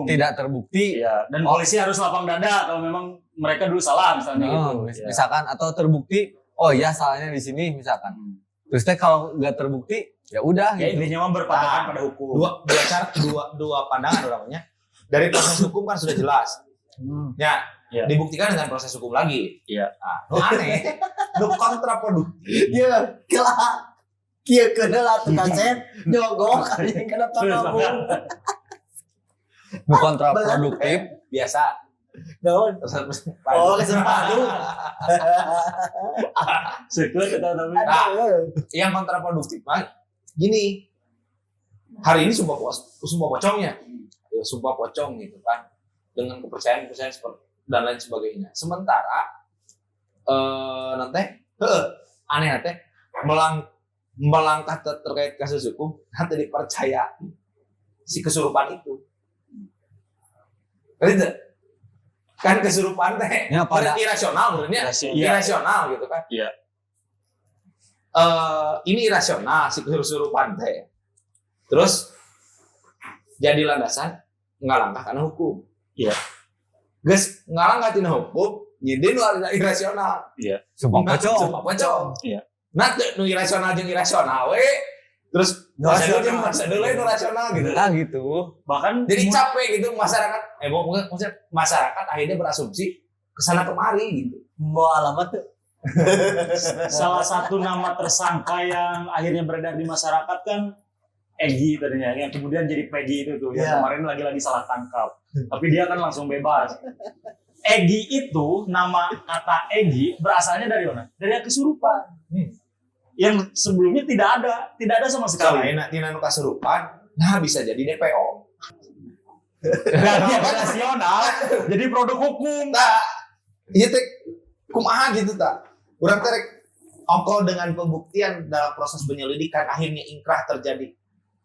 [SPEAKER 2] Tidak terbukti.
[SPEAKER 1] Iya. Dan polisi harus lapang dada kalau memang mereka dulu salah misalnya gitu.
[SPEAKER 2] Misalkan, atau terbukti, oh ya salahnya di sini misalkan. Terus kalau nggak terbukti, ya udah.
[SPEAKER 1] Ya
[SPEAKER 2] gitu.
[SPEAKER 1] intinya mah berpatokan pada hukum.
[SPEAKER 3] Dua pandangan orangnya. Dari proses hukum kan sudah jelas Ya,
[SPEAKER 1] Iya.
[SPEAKER 3] dibuktikan dengan proses hukum lagi.
[SPEAKER 1] Iya.
[SPEAKER 3] Nah, nu aneh, nu kontraproduktif.
[SPEAKER 4] Iya, kelak. Kieu keuneuh atuh kaset nyogok anjing kenapa kamu?
[SPEAKER 2] Nu kontraproduktif.
[SPEAKER 3] Biasa.
[SPEAKER 4] Naon? Oh, kesempatan.
[SPEAKER 1] Sekut kita tapi.
[SPEAKER 3] Yang kontraproduktif mah gini. Hari ini sumpah pocongnya. Ya, sumpah pocong gitu kan. Dengan kepercayaan seperti dan lain sebagainya. Sementara nanti aneh nanti melangkah terkait kasus hukum nanti dipercaya si kesurupan itu. Gitu. Kan kesurupan teh
[SPEAKER 2] Ya, pada
[SPEAKER 3] irasional sebenarnya. Irasional gitu kan.
[SPEAKER 1] Iya.
[SPEAKER 3] Ini irasional si kesurupan teh. Terus jadi landasan ngalangkah karena hukum.
[SPEAKER 1] Iya.
[SPEAKER 3] Geus ngalangkah tina hukum, jadi nu irasional.
[SPEAKER 2] sumpah pocong.
[SPEAKER 3] Sumpah pocong.
[SPEAKER 1] Iya.
[SPEAKER 3] Nah, nu irasional jeung irasional we. Terus masa dulu nu rasional gitu.
[SPEAKER 2] Ah gitu.
[SPEAKER 1] Bahkan
[SPEAKER 3] Jadi capek gitu masyarakat, maksudnya masyarakat akhirnya berasumsi kesana kemari gitu.
[SPEAKER 4] Mau alamat tuh.
[SPEAKER 1] salah satu nama tersangka yang akhirnya beredar di masyarakat kan Egi tadinya, yang kemudian jadi Peggy itu tuh, yang
[SPEAKER 4] Iya.
[SPEAKER 1] kemarin lagi-lagi salah tangkap. Tapi dia kan langsung bebas. Egi itu, nama kata Egi berasalnya dari mana? Dari kesurupan. Yang sebelumnya tidak ada sama sekali.
[SPEAKER 3] Kalau tina nu kasurupan, nah bisa jadi DPO.
[SPEAKER 1] Dan dia rasional, jadi produk hukum.
[SPEAKER 3] Nah, ieu teh kumaha gitu tak. Urang teh ongko dengan pembuktian dalam proses penyelidikan akhirnya ingkrah terjadi.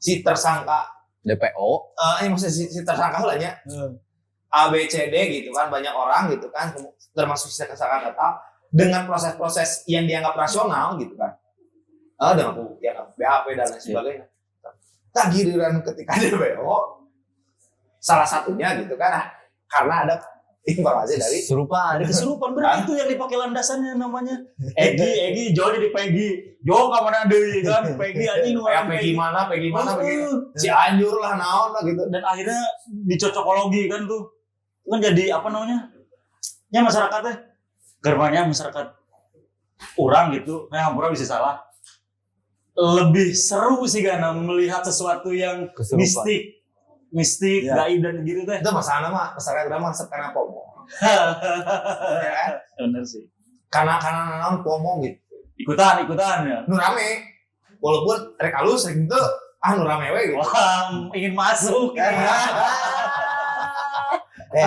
[SPEAKER 3] Si tersangka
[SPEAKER 2] DPO.
[SPEAKER 3] ini maksudnya si tersangka lah nya. A, B, C, D gitu kan, banyak orang gitu kan, termasuk si tersangka data dengan proses-proses yang dianggap rasional gitu kan. Dengan pembuktian BAP dan lain sebagainya. Tak giliran ketika DPO salah satunya gitu kan, karena ada informasi dari
[SPEAKER 2] Kesurupan.
[SPEAKER 1] Ada kesurupan berarti itu yang dipakai landasannya namanya Egi, Jo jadi Peggy, Jo kemana deui kan, Peggy anjing nu
[SPEAKER 3] kayak Peggy mana, si Anjur lah naon lah gitu.
[SPEAKER 1] Dan akhirnya dicocokologi kan tuh. Itu kan jadi apa namanya? Ya masyarakatnya gerbangnya masyarakat orang gitu. Hampura bisa salah. Lebih seru sih karena melihat sesuatu yang
[SPEAKER 2] Kesurupan.
[SPEAKER 1] mistik,
[SPEAKER 4] Ya.
[SPEAKER 1] gaib dan gitu teh.
[SPEAKER 3] Itu masalah mah masyarakat urang mah karena pomo. Ya kan?
[SPEAKER 1] Bener sih.
[SPEAKER 3] Karena naon pomo gitu.
[SPEAKER 1] Ikutan ya.
[SPEAKER 3] Nu rame. Walaupun rek alus rek henteu, nu rame we gitu.
[SPEAKER 1] Wah, ingin masuk.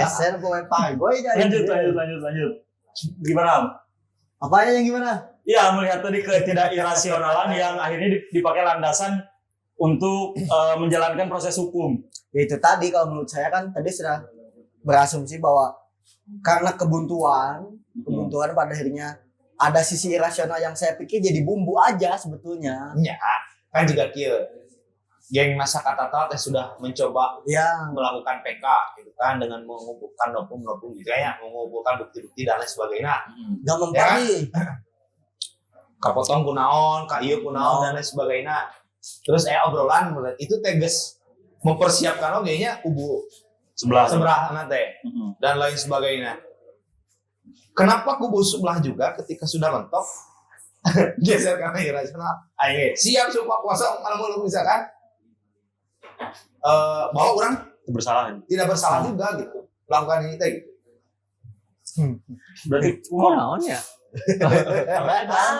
[SPEAKER 4] Sen pemain panggoy
[SPEAKER 1] Lanjut. Gimana? Am?
[SPEAKER 4] Apanya yang gimana?
[SPEAKER 1] Ya, melihat tadi ketidakirasionalan yang akhirnya dipakai landasan untuk menjalankan proses hukum.
[SPEAKER 4] Ya itu tadi kalau menurut saya kan tadi sudah berasumsi bahwa karena kebuntuan pada akhirnya ada sisi irasional yang saya pikir jadi bumbu aja sebetulnya.
[SPEAKER 3] Ya, kan juga kieu. Geng masa kata teh sudah mencoba
[SPEAKER 4] Ya,
[SPEAKER 3] melakukan PK gitu kan dengan mengumpulkan nopum gitu ya, mengumpulkan bukti-bukti dan lain sebagainya.
[SPEAKER 4] gak memperli.
[SPEAKER 3] Kapotong kunaon, ka ieu kunaon dan lain sebagainya. Terus obrolan itu tegas mempersiapkan oge nya kubu
[SPEAKER 1] Sebelah.
[SPEAKER 3] teh dan lain sebagainya. Kenapa kubu sebelah juga ketika sudah mentok geser karena irasional? Ayo siap sumpah kosong kalau misalkan bahwa orang
[SPEAKER 1] Bersalah.
[SPEAKER 3] tidak bersalah juga gitu melakukan ini teh gitu.
[SPEAKER 1] Berarti
[SPEAKER 2] Kok naon ya?
[SPEAKER 1] karena kan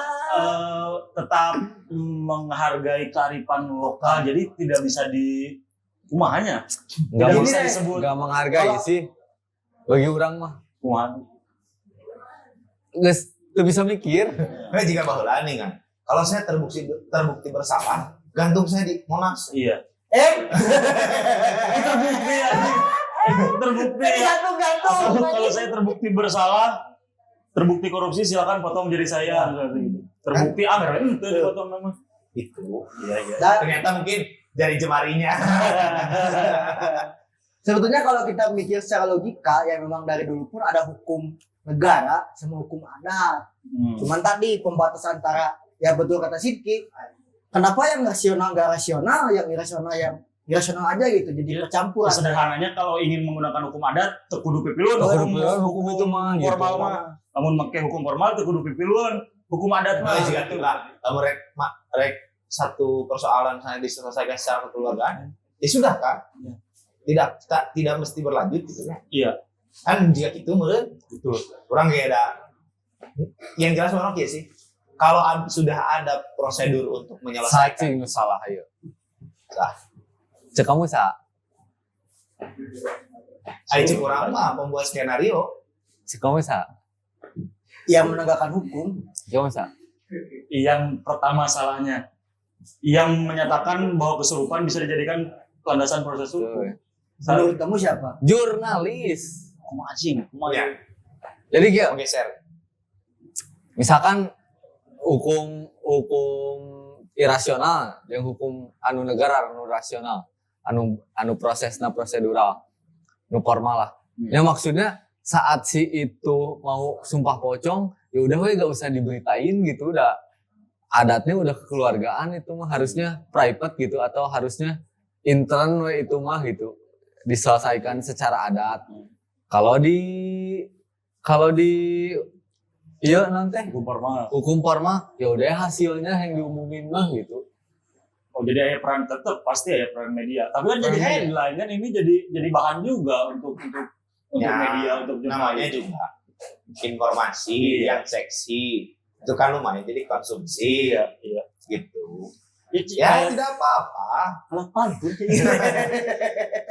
[SPEAKER 1] tetap menghargai kearifan lokal, jadi tidak bisa di kumahanya.
[SPEAKER 2] Enggak
[SPEAKER 1] Tidak
[SPEAKER 2] bisa
[SPEAKER 1] bisa
[SPEAKER 2] disebut.
[SPEAKER 1] disebut.
[SPEAKER 2] Enggak menghargai sih. Bagi orang mah.
[SPEAKER 1] Kumaha.
[SPEAKER 2] Geus teu bisa mikir.
[SPEAKER 3] Nah, jika baheula nih kan, kalau saya terbukti bersalah, gantung saya di Monas.
[SPEAKER 1] Iya. Terbukti anjing. Terbukti ya.
[SPEAKER 6] Gantung.
[SPEAKER 1] Kalau saya terbukti bersalah, terbukti korupsi silakan potong jadi saya. Terbukti itu dipotong nama.
[SPEAKER 3] Itu.
[SPEAKER 1] Iya.
[SPEAKER 4] Dan
[SPEAKER 3] Ternyata mungkin dari jemarinya.
[SPEAKER 4] sebetulnya kalau kita mikir secara logika ya memang dari dulu pun ada hukum negara sama hukum adat. Cuman tadi pembatasan antara ya betul kata Sidki. Kenapa yang rasional gak rasional, yang irasional yang irasional aja gitu, jadi
[SPEAKER 1] Iya.
[SPEAKER 4] percampuran.
[SPEAKER 1] Sederhananya kalau ingin menggunakan hukum adat tekudu pipiluan
[SPEAKER 2] Hukum itu mah gitu.
[SPEAKER 1] formal mah. Namun make hukum formal tekudu pipiluan hukum adat mah.
[SPEAKER 3] Nah, jika kita kamu rek satu persoalan saya diselesaikan secara kekeluargaan, ya sudah kan? Tidak mesti berlanjut gitu kan?
[SPEAKER 1] Iya.
[SPEAKER 3] Kan jika itu meureun
[SPEAKER 1] Betul.
[SPEAKER 3] orang kayak ada yang jelas orang kayak sih. Kalau sudah ada prosedur untuk menyelesaikan,
[SPEAKER 2] Cing salah ayo.
[SPEAKER 3] Sah.
[SPEAKER 2] Cek kamu sa.
[SPEAKER 3] Ayo orang mah membuat skenario.
[SPEAKER 2] Cek kamu sa.
[SPEAKER 4] Yang menegakkan hukum.
[SPEAKER 2] Cek kamu sa.
[SPEAKER 1] Yang pertama salahnya yang menyatakan bahwa kesurupan bisa dijadikan landasan proses hukum.
[SPEAKER 4] Menurut kamu siapa?
[SPEAKER 2] Jurnalis.
[SPEAKER 1] Kumaha anjing, kumaha
[SPEAKER 3] Ya.
[SPEAKER 2] Jadi gitu.
[SPEAKER 3] Menggeser.
[SPEAKER 2] Misalkan hukum irasional yang hukum anu negara anu rasional anu prosesna prosedural anu formal lah. Ya maksudnya saat si itu mau sumpah pocong ya udah we gak usah diberitain gitu, udah adatnya udah kekeluargaan, itu mah harusnya private gitu atau harusnya intern we itu mah gitu diselesaikan secara adat. Kalau di iya nanti
[SPEAKER 1] hukum formal.
[SPEAKER 2] hukum formal ya udah hasilnya yang diumumin mah gitu.
[SPEAKER 1] Oh jadi ada peran tetap pasti ada peran media. Tapi kan jadi headline kan ini jadi bahan juga untuk
[SPEAKER 3] Ya,
[SPEAKER 1] media untuk
[SPEAKER 3] namanya
[SPEAKER 1] jurnalis.
[SPEAKER 3] juga informasi
[SPEAKER 1] Iya.
[SPEAKER 3] yang seksi. Itu kan lumayan jadi konsumsi
[SPEAKER 1] Iya, iya.
[SPEAKER 3] gitu.
[SPEAKER 1] Ya,
[SPEAKER 3] Ya tidak apa-apa.
[SPEAKER 4] Alah pantun.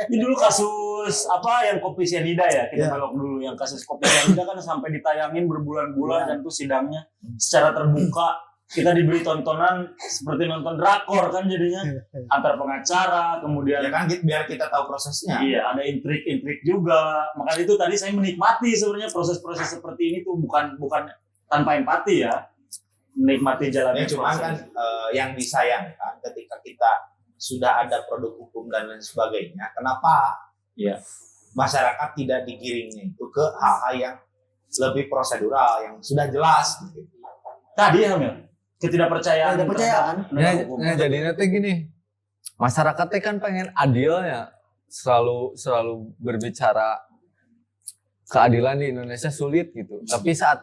[SPEAKER 1] ini dulu kasus apa yang kopi sianida ya kita belok dulu yang kasus kopi sianida kan sampai ditayangin berbulan-bulan dan tuh sidangnya secara terbuka kita diberi tontonan seperti nonton drakor kan jadinya antar pengacara kemudian
[SPEAKER 3] Ya kan biar kita tahu prosesnya.
[SPEAKER 1] iya ada intrik-intrik juga makanya itu tadi saya menikmati sebenarnya proses-proses seperti ini tuh bukan tanpa empati ya menikmati jalannya
[SPEAKER 3] Ya cuma kan yang disayangkan ketika kita sudah ada produk hukum dan lain sebagainya, kenapa
[SPEAKER 1] Iya.
[SPEAKER 3] masyarakat tidak digiringnya itu ke hal-hal yang lebih prosedural yang sudah jelas gitu.
[SPEAKER 1] tadi ya Mil ketidakpercayaan
[SPEAKER 4] Ketidakpercayaan.
[SPEAKER 1] terhadap penegak hukum.
[SPEAKER 2] Nah jadi nanti gini, masyarakat teh kan pengen adil ya, selalu berbicara keadilan di Indonesia sulit gitu. Tapi saat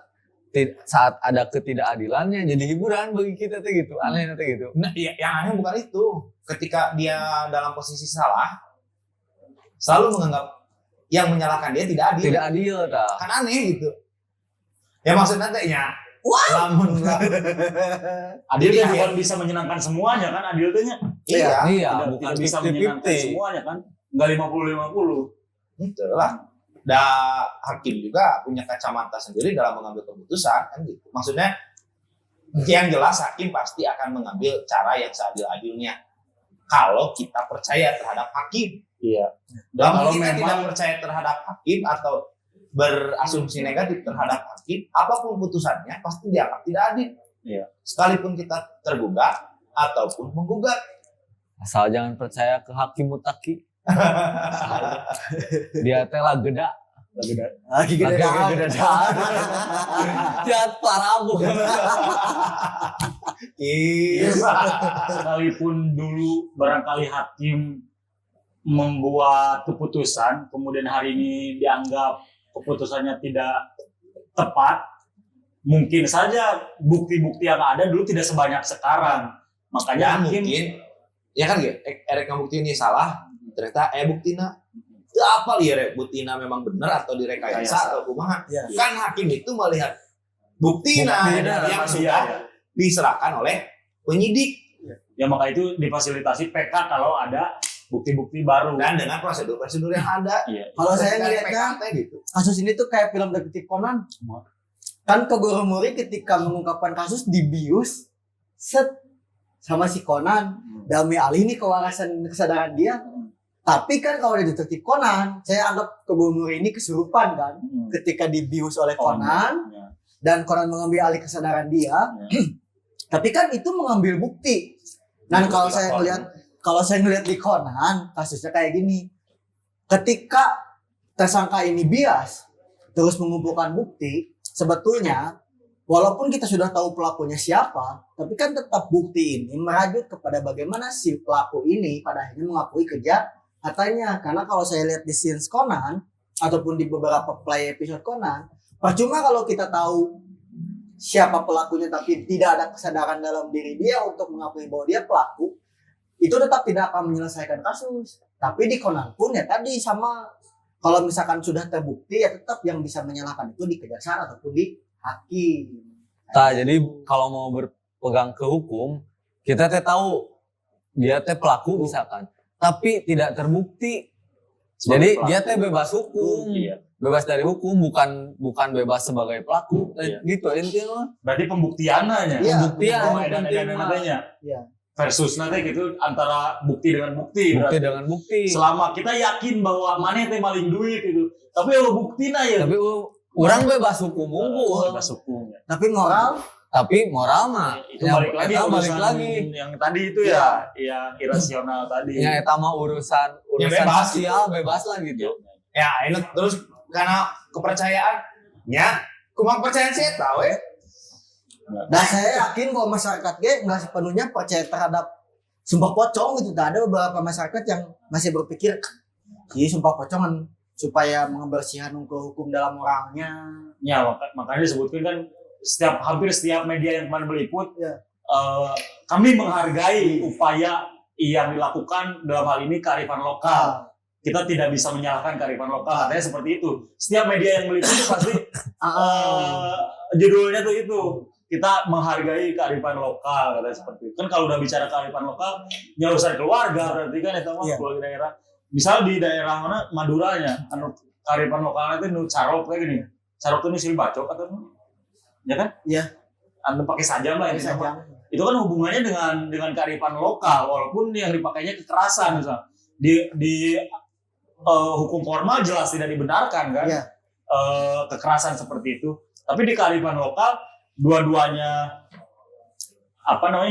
[SPEAKER 2] ada ketidakadilannya jadi hiburan bagi kita teh gitu, aneh nanti gitu.
[SPEAKER 3] Nah, yang aneh bukan itu. Ketika dia dalam posisi salah, selalu menganggap yang menyalahkan dia tidak adil.
[SPEAKER 2] Tidak adil dah.
[SPEAKER 3] Kan aneh gitu. Ya maksudnya tehnya, lamun
[SPEAKER 1] Adil
[SPEAKER 3] Jadi
[SPEAKER 1] kan bukan bisa menyenangkan semuanya kan adil tehnya
[SPEAKER 3] iya,
[SPEAKER 2] Iya,
[SPEAKER 1] tidak,
[SPEAKER 2] bukan
[SPEAKER 1] tidak bisa menyenangkan
[SPEAKER 2] 50-50.
[SPEAKER 1] semuanya kan nggak 50-50
[SPEAKER 3] itu lah. Dan hakim juga punya kacamata sendiri dalam mengambil keputusan kan gitu. Maksudnya yang jelas hakim pasti akan mengambil cara yang seadil-adilnya. Kalau kita percaya terhadap hakim.
[SPEAKER 1] iya
[SPEAKER 3] Dan
[SPEAKER 1] kalau
[SPEAKER 3] kalau kita
[SPEAKER 1] memang-
[SPEAKER 3] tidak percaya terhadap hakim atau berasumsi negatif terhadap hakim, apapun putusannya pasti dianggap tidak adil.
[SPEAKER 1] Iya.
[SPEAKER 3] Sekalipun kita tergugat ataupun menggugat.
[SPEAKER 2] Asal jangan percaya ke hakim mutaki. Dia teh lah geda.
[SPEAKER 4] Lagi gede
[SPEAKER 2] Jahat parah bukan.
[SPEAKER 1] sekalipun dulu barangkali hakim membuat keputusan kemudian hari ini dianggap keputusannya tidak tepat mungkin saja bukti-bukti yang ada dulu tidak sebanyak sekarang makanya
[SPEAKER 3] Ya
[SPEAKER 1] hakim
[SPEAKER 3] mungkin, ya kan gitu, erek bukti ini salah, ternyata buktina apa ya rek buktina memang benar atau direkayasa atau kumaha.
[SPEAKER 4] Ya.
[SPEAKER 3] Kan hakim itu melihat buktina yang sudah diserahkan oleh penyidik
[SPEAKER 1] ya maka itu difasilitasi PK kalau ada bukti-bukti baru
[SPEAKER 3] dan dengan prosedur-prosedur yang ada.
[SPEAKER 1] iya.
[SPEAKER 4] Kalau saya
[SPEAKER 3] Dari
[SPEAKER 4] ngeliatnya
[SPEAKER 3] PKT gitu.
[SPEAKER 4] kasus ini tuh kayak film detektif Conan. Kan Kogoro Mori ketika mengungkapkan kasus dibius set sama si Conan demi alih nih kewarasan kesadaran dia. Tapi kan kalau di detektif Conan, saya anggap Kogoro Mori ini kesurupan kan ketika dibius oleh Conan
[SPEAKER 1] Ya.
[SPEAKER 4] dan Conan mengambil alih kesadaran dia.
[SPEAKER 1] Ya.
[SPEAKER 4] Tapi kan itu mengambil bukti. Dan kalau saya ngelihat di Conan, kasusnya kayak gini. Ketika tersangka ini bias, terus mengumpulkan bukti, sebetulnya walaupun kita sudah tahu pelakunya siapa, tapi kan tetap bukti ini merajut kepada bagaimana si pelaku ini pada akhirnya mengakui kejahatannya. Karena kalau saya lihat di scenes Conan ataupun di beberapa play episode Conan, percuma kalau kita tahu siapa pelakunya tapi tidak ada kesadaran dalam diri dia untuk mengakui bahwa dia pelaku, itu tetap tidak akan menyelesaikan kasus. Tapi di Conan pun ya tadi sama, kalau misalkan sudah terbukti ya tetap yang bisa menyalahkan itu di kejaksaan ataupun di hakim.
[SPEAKER 2] Nah, jadi kalau mau berpegang ke hukum, kita teh tahu dia teh pelaku misalkan, tapi tidak terbukti. Jadi dia teh bebas hukum.
[SPEAKER 1] Iya.
[SPEAKER 2] Bebas dari hukum, bukan bebas sebagai pelaku.
[SPEAKER 1] Iya.
[SPEAKER 2] Gitu intinya.
[SPEAKER 1] Berarti pembuktiannya.
[SPEAKER 4] Iya,
[SPEAKER 2] Pembuktian
[SPEAKER 1] Edan-edannya.
[SPEAKER 4] Iya.
[SPEAKER 1] Versus nanti gitu antara bukti dengan bukti.
[SPEAKER 2] Bukti
[SPEAKER 1] berarti.
[SPEAKER 2] dengan bukti.
[SPEAKER 1] Selama kita yakin bahwa mana teh maling duit itu, tapi buktina ya.
[SPEAKER 2] Tapi orang bebas hukum unggul.
[SPEAKER 1] Bebas hukumnya.
[SPEAKER 4] Tapi moral
[SPEAKER 2] Tapi moral mah
[SPEAKER 1] Itu balik lagi
[SPEAKER 2] balik
[SPEAKER 1] urusan
[SPEAKER 2] lagi.
[SPEAKER 1] yang tadi itu ya, yang irasional tadi.
[SPEAKER 2] Ya eta mah urusan
[SPEAKER 3] Ya, bebas.
[SPEAKER 2] sosial bebas lah gitu.
[SPEAKER 3] Ya, ini terus karena kepercayaannya, kumaha kepercayaan sih tahu ya.
[SPEAKER 4] dan saya yakin bahwa masyarakat nggak sepenuhnya percaya terhadap sumpah pocong gitu. Ada beberapa masyarakat yang masih berpikir, iya sumpah pocong kan supaya membersihkan hukum dalam orangnya.
[SPEAKER 1] Ya, makanya disebutkan kan hampir setiap media yang kemarin meliput,
[SPEAKER 4] Ya.
[SPEAKER 1] kami menghargai upaya yang dilakukan dalam hal ini kearifan lokal. Kita tidak bisa menyalahkan kearifan lokal, katanya seperti itu. Setiap media yang meliput itu pasti judulnya tuh itu. Kita menghargai kearifan lokal, katanya seperti itu. Kan kalau udah bicara kearifan lokal, ya urusan keluarga berarti kan itu mah
[SPEAKER 4] Iya.
[SPEAKER 1] keluarga daerah. Misal di daerah mana Maduranya, kearifan lokalnya itu nu carok kayak gini. Carok itu nu silih bacok atau ya kan?
[SPEAKER 4] Iya.
[SPEAKER 1] Anu pakai sajam lah ini sama. Itu kan hubungannya dengan kearifan lokal, walaupun yang dipakainya kekerasan misal. Di hukum formal jelas tidak dibenarkan kan?
[SPEAKER 4] Iya.
[SPEAKER 1] Kekerasan seperti itu. Tapi di kearifan lokal dua-duanya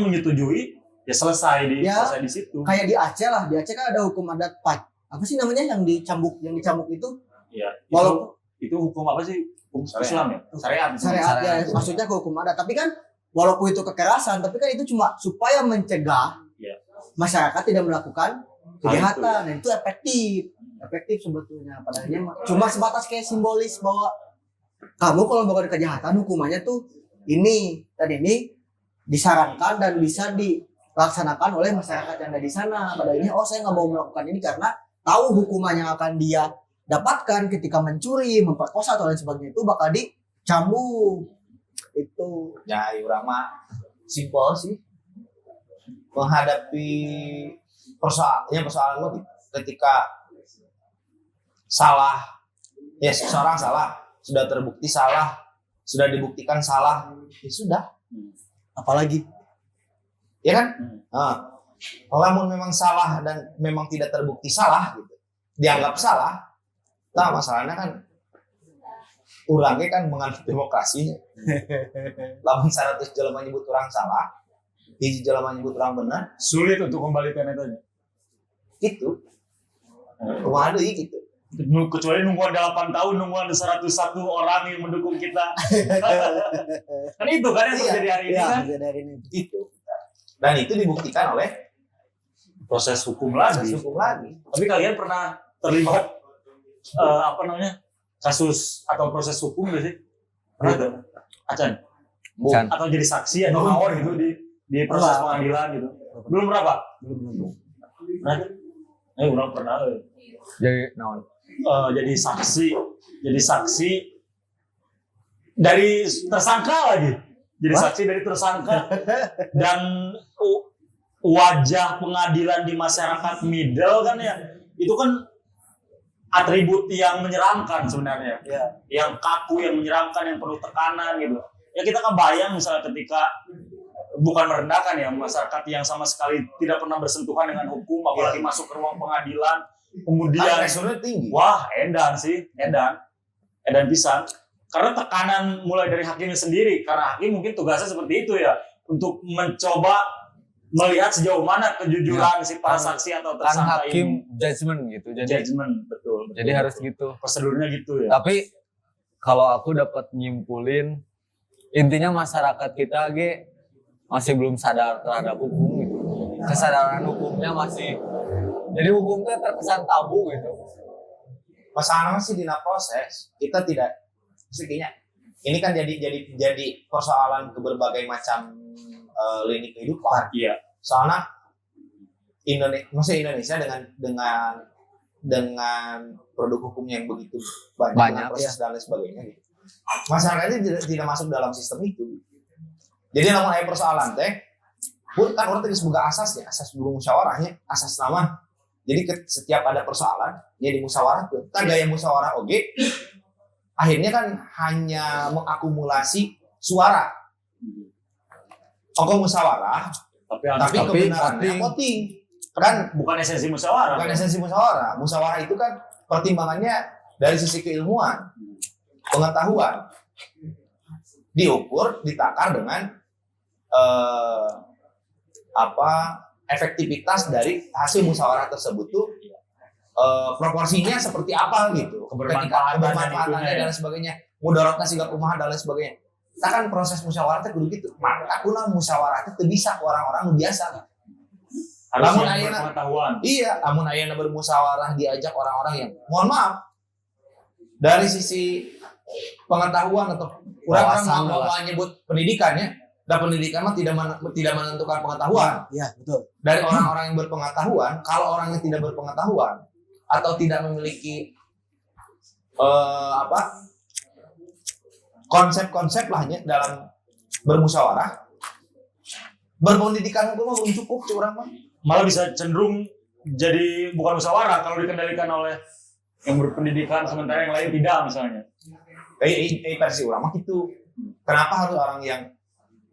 [SPEAKER 1] menyetujui, ya selesai di situ.
[SPEAKER 4] Kayak di Aceh lah, di Aceh kan ada hukum adat apa sih namanya yang dicambuk itu?
[SPEAKER 1] Ya,
[SPEAKER 4] Walaupun
[SPEAKER 1] itu hukum apa sih? Hukum Islam ya? Syariat.
[SPEAKER 4] syariat ya, maksudnya ke hukum adat. Tapi kan walaupun itu kekerasan, tapi kan itu cuma supaya mencegah
[SPEAKER 1] Iya.
[SPEAKER 4] masyarakat tidak melakukan kejahatan. Dan itu efektif sebetulnya. Padahal cuma sebatas kayak simbolis bahwa kamu kalau melakukan kejahatan hukumannya tuh ini disarankan dan bisa dilaksanakan oleh masyarakat yang ada di sana. Padahal saya nggak mau melakukan ini karena tahu hukuman yang akan dia dapatkan ketika mencuri, memperkosa atau lain sebagainya itu bakal dicambuk. Itu
[SPEAKER 3] Ya, urang mah simpel sih. Menghadapi persoalan mah ketika salah, ya seseorang salah, sudah terbukti salah, sudah dibuktikan salah, ya sudah.
[SPEAKER 4] apalagi
[SPEAKER 3] Ya kan? Kalau memang salah dan memang tidak terbukti salah gitu, dianggap salah. Nah, masalahnya kan orangnya kan menganut demokrasi. Lamun 100 jelema nyebut orang salah, hiji jelema nyebut orang benar,
[SPEAKER 1] Sulit untuk kembalikan itu.
[SPEAKER 3] gitu. Kumaha deui gitu.
[SPEAKER 1] Kecuali nungguan 8 tahun, nungguan 101 orang yang mendukung kita. Kan itu kan yang terjadi hari ini kan.
[SPEAKER 4] dari ini.
[SPEAKER 3] Itu. Dan itu dibuktikan oleh
[SPEAKER 1] Proses hukum
[SPEAKER 3] proses
[SPEAKER 1] lagi.
[SPEAKER 3] hukum lagi.
[SPEAKER 1] Tapi kalian pernah terlibat kasus atau proses hukum nggak sih? Pernah tuh? Acan?
[SPEAKER 2] Can.
[SPEAKER 1] Atau jadi saksi atau ngawur gitu di proses pengadilan gitu? Belum berapa? Belum. Pernah? Udah pernah.
[SPEAKER 2] Jadi naon?
[SPEAKER 1] Jadi saksi dari tersangka lagi. Jadi saksi dari tersangka dan wajah pengadilan di masyarakat middle kan ya, itu kan atribut yang menyeramkan sebenarnya, yang kaku, yang menyeramkan, yang penuh tekanan gitu. Ya kita kebayang misalnya ketika bukan merendahkan ya masyarakat yang sama sekali tidak pernah bersentuhan dengan hukum, apalagi masuk ke ruang pengadilan, kemudian
[SPEAKER 3] Pressure-nya tinggi.
[SPEAKER 1] wah edan pisan. Karena tekanan mulai dari hakimnya sendiri, karena hakim mungkin tugasnya seperti itu ya, untuk mencoba melihat sejauh mana kejujuran si para saksi atau
[SPEAKER 2] Kan
[SPEAKER 1] tersangka
[SPEAKER 2] hakim
[SPEAKER 1] ini.
[SPEAKER 2] judgement gitu. Jadi
[SPEAKER 1] Judgment, betul.
[SPEAKER 2] jadi harus gitu.
[SPEAKER 1] Prosedurnya gitu ya.
[SPEAKER 2] Tapi kalau aku dapat nyimpulin intinya masyarakat kita masih belum sadar terhadap hukum gitu. Kesadaran hukumnya masih, jadi hukumnya terkesan tabu gitu.
[SPEAKER 3] Masalahnya masih di proses. Kita tidak sekinya. Ini kan jadi persoalan ke berbagai macam lini kehidupan.
[SPEAKER 1] Iya.
[SPEAKER 3] Soalnya Indonesia dengan produk hukumnya yang begitu banyak proses dan lain sebagainya gitu. Masyarakatnya tidak masuk dalam sistem itu. Jadi namun ada persoalan teh, kan orang tadi sebagai asasnya, asas dulu musyawarahnya, asas nama. Jadi setiap ada persoalan, ya dimusyawarah tuh. Kan gaya musyawarah akhirnya kan hanya mengakumulasi suara. Musyawarah, tapi kebenarannya voting. Kan
[SPEAKER 1] bukan esensi musyawarah.
[SPEAKER 3] Bukan esensi musyawarah. Musyawarah itu kan pertimbangannya dari sisi keilmuan, pengetahuan, diukur, ditakar dengan efektivitas dari hasil musyawarah tersebut tuh proporsinya seperti apa gitu, kebermanfaatannya dan sebagainya, mudaratnya sehingga kumaha dan lain sebagainya. Kita kan proses musyawarah itu dulu gitu, maka kuna musyawarah itu bisa orang-orang biasa kan.
[SPEAKER 1] Harus yang berpengetahuan.
[SPEAKER 3] Iya, namun ayana bermusyawarah diajak orang-orang yang, mohon maaf, dari sisi pengetahuan atau orang-orang mau menyebut pendidikannya, dan pendidikan mah tidak menentukan pengetahuan.
[SPEAKER 4] Iya, betul.
[SPEAKER 3] Dari orang-orang yang berpengetahuan, kalau orang yang tidak berpengetahuan atau tidak memiliki konsep-konsep lahnya dalam bermusyawarah, berpendidikan hukum belum cukup curang mah.
[SPEAKER 1] Malah bisa cenderung jadi bukan musyawarah kalau dikendalikan oleh yang berpendidikan sementara yang lain tidak misalnya.
[SPEAKER 3] Versi ulama gitu. Kenapa harus orang yang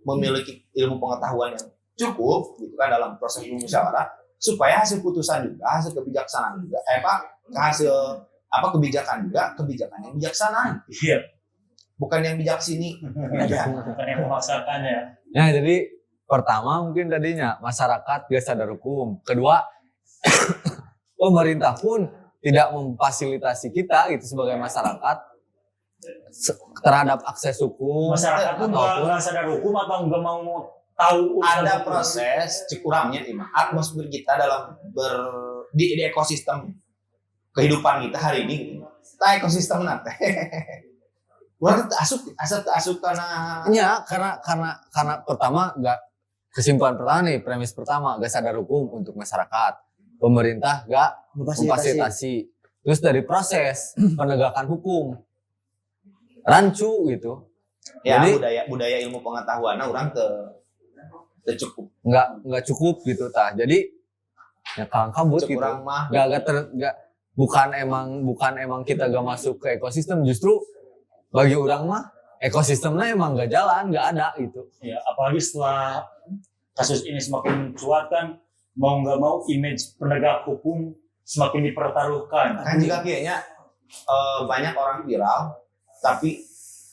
[SPEAKER 3] memiliki ilmu pengetahuan yang cukup gitu kan dalam proses musyawarah supaya hasil putusan juga, hasil kebijaksanaan juga, hasil kebijakan juga kebijakan yang bijaksana.
[SPEAKER 1] Iya.
[SPEAKER 3] Bukan yang bijak sini.
[SPEAKER 1] Bukan yang memaksakan ya.
[SPEAKER 2] Ya, jadi pertama mungkin tadinya masyarakat gak sadar hukum. Kedua, pemerintah pun tidak memfasilitasi kita gitu sebagai masyarakat terhadap akses hukum.
[SPEAKER 1] Masyarakat pun nggak sadar hukum atau nggak mau tahu.
[SPEAKER 3] Ada proses kurangnya atmosfer kita dalam di ekosistem kehidupan kita hari ini. Kita ekosistem nanti. Orang asup karena
[SPEAKER 2] karena pertama nggak, kesimpulan pertama nih, premis pertama gak sadar hukum untuk masyarakat, pemerintah gak memfasilitasi, terus dari proses penegakan hukum rancu gitu.
[SPEAKER 3] Ya,
[SPEAKER 2] jadi
[SPEAKER 3] budaya ilmu pengetahuan orang cukup
[SPEAKER 2] nggak cukup gitu tah. Jadi ya kalang kabut gitu. Bukan emang kita gak masuk ke ekosistem, justru bagi orang mah ekosistemnya emang gak jalan, gak ada gitu.
[SPEAKER 1] Ya, apalagi setelah kasus ini semakin mencuat kan, mau nggak mau image penegak hukum semakin dipertaruhkan.
[SPEAKER 3] Kan juga kayaknya banyak orang viral, tapi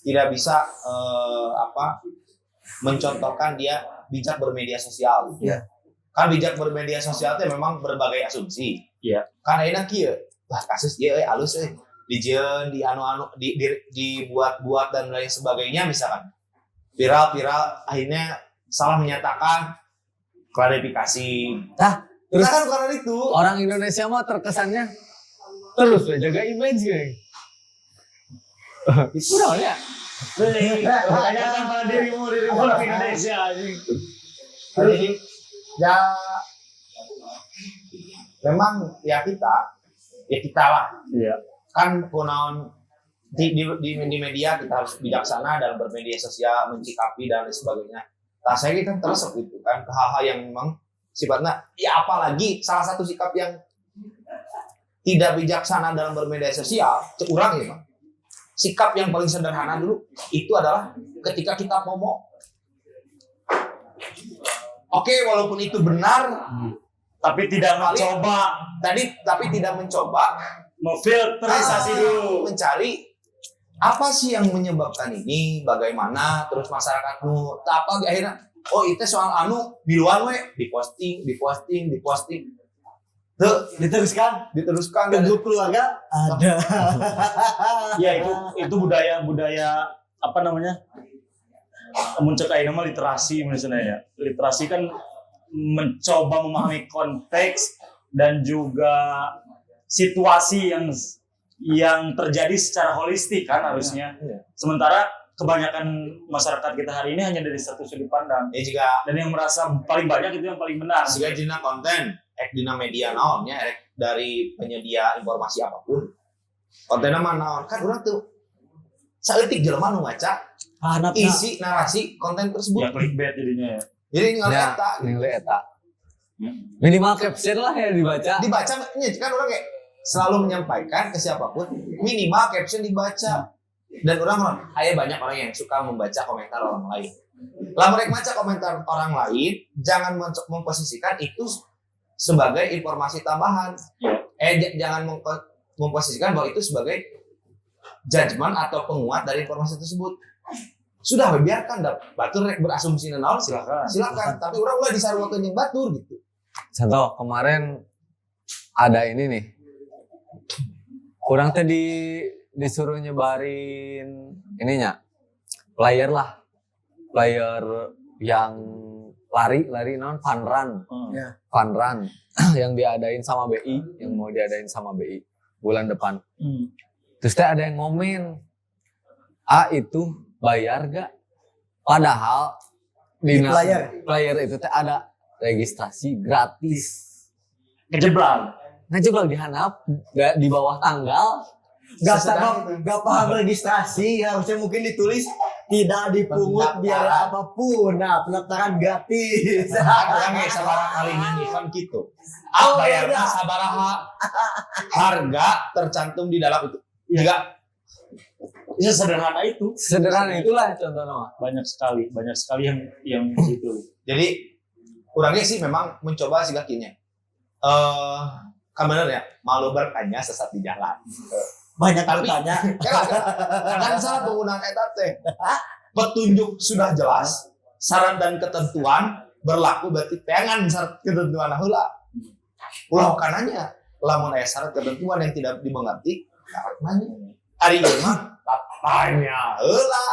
[SPEAKER 3] tidak bisa mencontohkan dia bijak bermedia sosial. Gitu.
[SPEAKER 4] Yeah.
[SPEAKER 3] Kan bijak bermedia sosial itu memang berbagai asumsi.
[SPEAKER 1] Iya.
[SPEAKER 3] Kan enak kieu. Wah, kasus ieu halus dijieun dibuat-buat dan lain sebagainya misalkan. Viral akhirnya salah menyatakan klarifikasi.
[SPEAKER 2] Terus
[SPEAKER 3] kan karena itu
[SPEAKER 2] orang Indonesia mah terkesannya terus jaga image gitu. Kurang ya.
[SPEAKER 1] Tanyakan pada dirimu orang Indonesia.
[SPEAKER 3] Jadi ya memang ya kita lah.
[SPEAKER 1] Iya.
[SPEAKER 3] Kan kunaon di media kita harus bijaksana dalam bermedia sosial, mencikapi dan lain sebagainya. Nah, saya kan terus gitu kan ke hal-hal yang memang sifatnya ya, apalagi salah satu sikap yang tidak bijaksana dalam bermedia sosial, curang ya, Bang. Sikap yang paling sederhana dulu itu adalah ketika kita ngomong. Oke, walaupun itu benar,
[SPEAKER 1] tapi tidak mencoba.
[SPEAKER 3] Tapi tidak mencoba
[SPEAKER 1] memfilterisasi dulu,
[SPEAKER 3] mencari apa sih yang menyebabkan ini, bagaimana, terus masyarakatmu apa akhirnya itu soal biluan we diposting diteruskan
[SPEAKER 4] ke grup keluarga ada.
[SPEAKER 1] Ya itu budaya apa namanya, muncul kayak nama literasi misalnya ya. Literasi kan mencoba memahami konteks dan juga situasi yang terjadi secara holistik kan harusnya. Sementara kebanyakan masyarakat kita hari ini hanya dari satu sudut pandang.
[SPEAKER 3] Ya juga
[SPEAKER 1] Dan yang merasa paling banyak itu yang paling benar.
[SPEAKER 3] jika dina konten, dina media naonnya, dari penyedia informasi apapun. Kontennya mana naon? Kan orang tuh saeutik jelema nu maca isi narasi konten tersebut.
[SPEAKER 1] Ya clickbait jadinya ya.
[SPEAKER 3] Jadi nggak
[SPEAKER 2] Ya,
[SPEAKER 3] eta.
[SPEAKER 2] nilai eta. Minimal caption lah ya dibaca.
[SPEAKER 3] Dibaca kan orang kayak selalu menyampaikan ke siapapun minimal caption dibaca. Dan orang ada banyak orang yang suka membaca komentar orang lain. Lah mereka baca komentar orang lain, jangan memposisikan itu sebagai informasi tambahan. Jangan memposisikan bahwa itu sebagai judgement atau penguat dari informasi tersebut. Sudah biarkan batur rek berasumsi naon silakan. Tapi orang ulah disarwakeun jeung batur gitu.
[SPEAKER 2] Contoh kemarin ada ini nih. Kurang tadi disuruh nyebarin ininya player yang lari non fun run yang diadain sama BI bulan depan. Terus ada yang ngomen itu bayar gak? Padahal di player itu ada registrasi gratis. Ngejeblang di handap di bawah tanggal.
[SPEAKER 4] Gak paham registrasi, harusnya mungkin ditulis tidak dipungut biaya apapun. Nah, pendaftaran gratis.
[SPEAKER 3] Orang yang sabaraha kalinya event gitu. Bayarnya sabaraha. Harga tercantum di dalam itu. Enggak.
[SPEAKER 1] Sederhana itu.
[SPEAKER 2] Sederhana itulah contohnya.
[SPEAKER 1] Banyak sekali yang begitu.
[SPEAKER 3] Jadi orangnya sih memang mencoba sih kakinya. Kan bener ya, malu bertanya sesat di jalan.
[SPEAKER 4] Banyak
[SPEAKER 3] Tapi
[SPEAKER 4] bertanya.
[SPEAKER 3] kan salah penggunaan eta teh. Petunjuk sudah jelas, syarat dan ketentuan berlaku berarti pengen syarat ketentuan heula. Ulah kananya, lamun aya syarat ketentuan yang tidak dimengerti, nanya. Ari ieu mah tanya heula.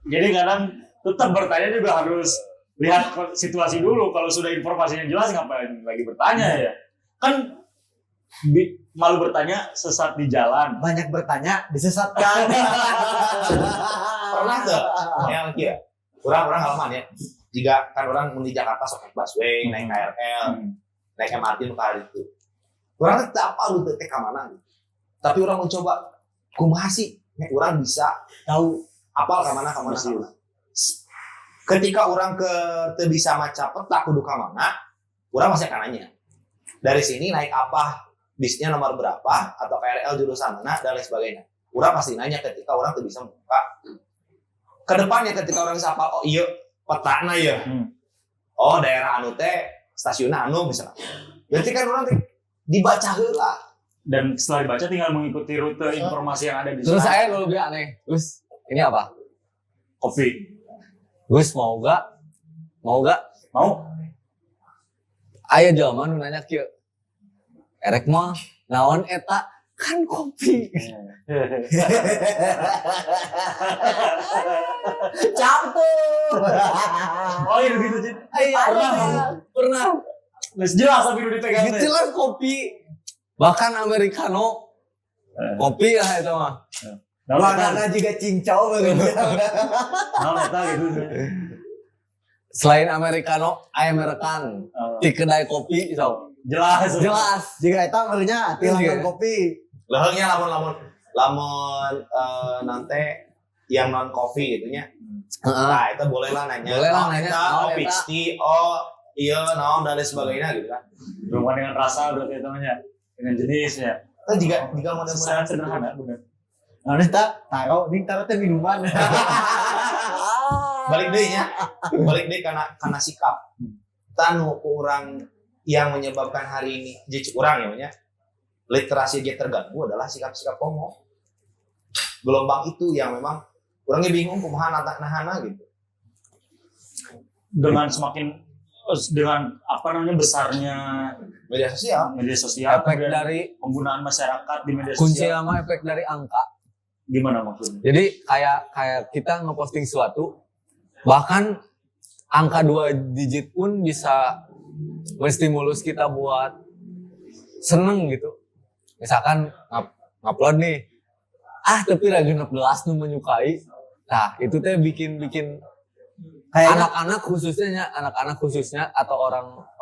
[SPEAKER 1] Jadi kadang tetap bertanya juga harus lihat situasi dulu. Kalau sudah informasinya jelas ngapain lagi bertanya ya? Kan malu bertanya sesat di jalan.
[SPEAKER 4] Banyak bertanya disesatkan.
[SPEAKER 3] Pernah tuh yang ya orang halaman ya jika kan orang di Jakarta sok naik busway, naik KRL, naik MRT ke hari itu orang tetap apa lu teh ke mana gitu. Tapi orang mencoba kumaha sih orang bisa tahu apal ke mana. Ketika orang bisa maca peta kudu ke mana, orang masih akan nanya dari sini naik apa, bisnya nomor berapa, atau KRL jurusan mana, dan lain sebagainya. Orang pasti nanya ketika orang tuh bisa membuka. Kedepannya ketika orang bisa apa, oh iya, petana ya. Oh daerah anu teh, stasiun anu misalnya. Berarti kan orang tuh dibaca heula.
[SPEAKER 1] Dan setelah dibaca tinggal mengikuti rute informasi yang ada di sana.
[SPEAKER 2] Terus saya lebih aneh. Gus, ini apa?
[SPEAKER 1] Kopi.
[SPEAKER 2] Gus mau gak? Mau. Aya jelema nu nanya kieu. Erek mah naon eta kan kopi.
[SPEAKER 4] Campur.
[SPEAKER 1] Oh iya gitu sih.
[SPEAKER 2] Pernah.
[SPEAKER 1] Jelas tapi udah dipegang.
[SPEAKER 2] Jelas kopi. Bahkan americano. Kopi lah itu mah.
[SPEAKER 4] Warnanya juga cincau begitu.
[SPEAKER 1] Gitu.
[SPEAKER 2] Selain americano, American. Di kedai kopi so.
[SPEAKER 1] Jelas.
[SPEAKER 4] Jika itu amarnya tilangan kopi.
[SPEAKER 3] Lehengnya lamun nanti yang non kopi gitunya. Nah, itu boleh lah nanya. Oh, peach tea, oh iya, naon dan lain sebagainya gitu kan.
[SPEAKER 1] Bukan dengan rasa berarti namanya, dengan jenisnya.
[SPEAKER 3] Kan jika mudah-mudahan
[SPEAKER 1] sederhana benar.
[SPEAKER 4] Nah, taruh teh minuman.
[SPEAKER 3] Balik deh karena sikap. Tanu orang yang menyebabkan hari ini jadi kurang ya, literasi dia terganggu adalah sikap-sikap komo. Gelombang itu yang memang orangnya bingung kumaha nahana gitu.
[SPEAKER 1] Dengan besarnya
[SPEAKER 3] Media sosial
[SPEAKER 2] efek dari
[SPEAKER 1] penggunaan masyarakat di media
[SPEAKER 2] kunci
[SPEAKER 1] sosial.
[SPEAKER 2] nama efek dari angka.
[SPEAKER 1] Gimana maksudnya?
[SPEAKER 2] Jadi kayak kita ngeposting sesuatu, bahkan angka 2 digit pun bisa menstimulus kita buat seneng gitu. Misalkan ngupload nih, tapi lagi 16 nu menyukai. Nah, itu teh bikin
[SPEAKER 4] Kayak
[SPEAKER 2] anak-anak khususnya atau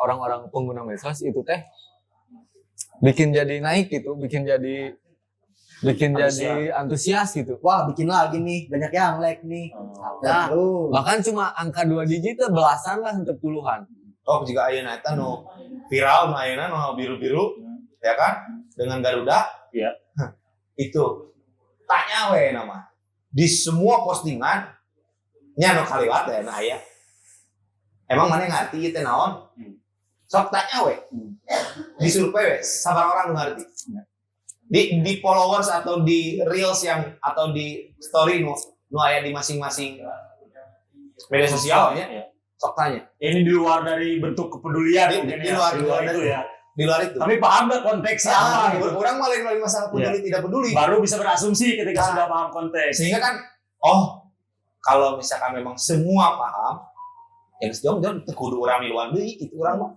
[SPEAKER 2] orang-orang pengguna medsos itu teh bikin jadi naik gitu, bikin jadi antusias gitu.
[SPEAKER 4] wah bikin lagi nih, banyak yang like nih.
[SPEAKER 2] Nah,
[SPEAKER 4] Tuh.
[SPEAKER 2] bahkan cuma angka 2 digit teh belasan lah untuk puluhan.
[SPEAKER 3] Oh jika ayeuna eta nu viral nu ayeuna nu biru-biru ya kan dengan Garuda.
[SPEAKER 1] Iya.
[SPEAKER 3] Itu tanya we nama. Di semua postingan nya nu kaliwat ya nah aya. Emang mana ngerti teh naon? Sok tanya we. Di survei we sabar orang nu ngerti. Di followers atau di reels yang atau di story nu aya di masing-masing media sosialnya.
[SPEAKER 1] Iya.
[SPEAKER 3] Sok tanya.
[SPEAKER 1] Ini di luar dari bentuk kepedulian
[SPEAKER 3] Di
[SPEAKER 1] mungkin
[SPEAKER 3] luar
[SPEAKER 1] itu ya.
[SPEAKER 3] di luar itu.
[SPEAKER 1] Tapi paham gak konteksnya apa gitu.
[SPEAKER 3] Orang malah melalui masalah peduli tidak peduli.
[SPEAKER 1] Baru bisa berasumsi ketika sudah paham konteks.
[SPEAKER 3] Sehingga kan, kalau misalkan memang semua paham, yang sejauh-jauh kudu orang miluan deui gitu orang mah.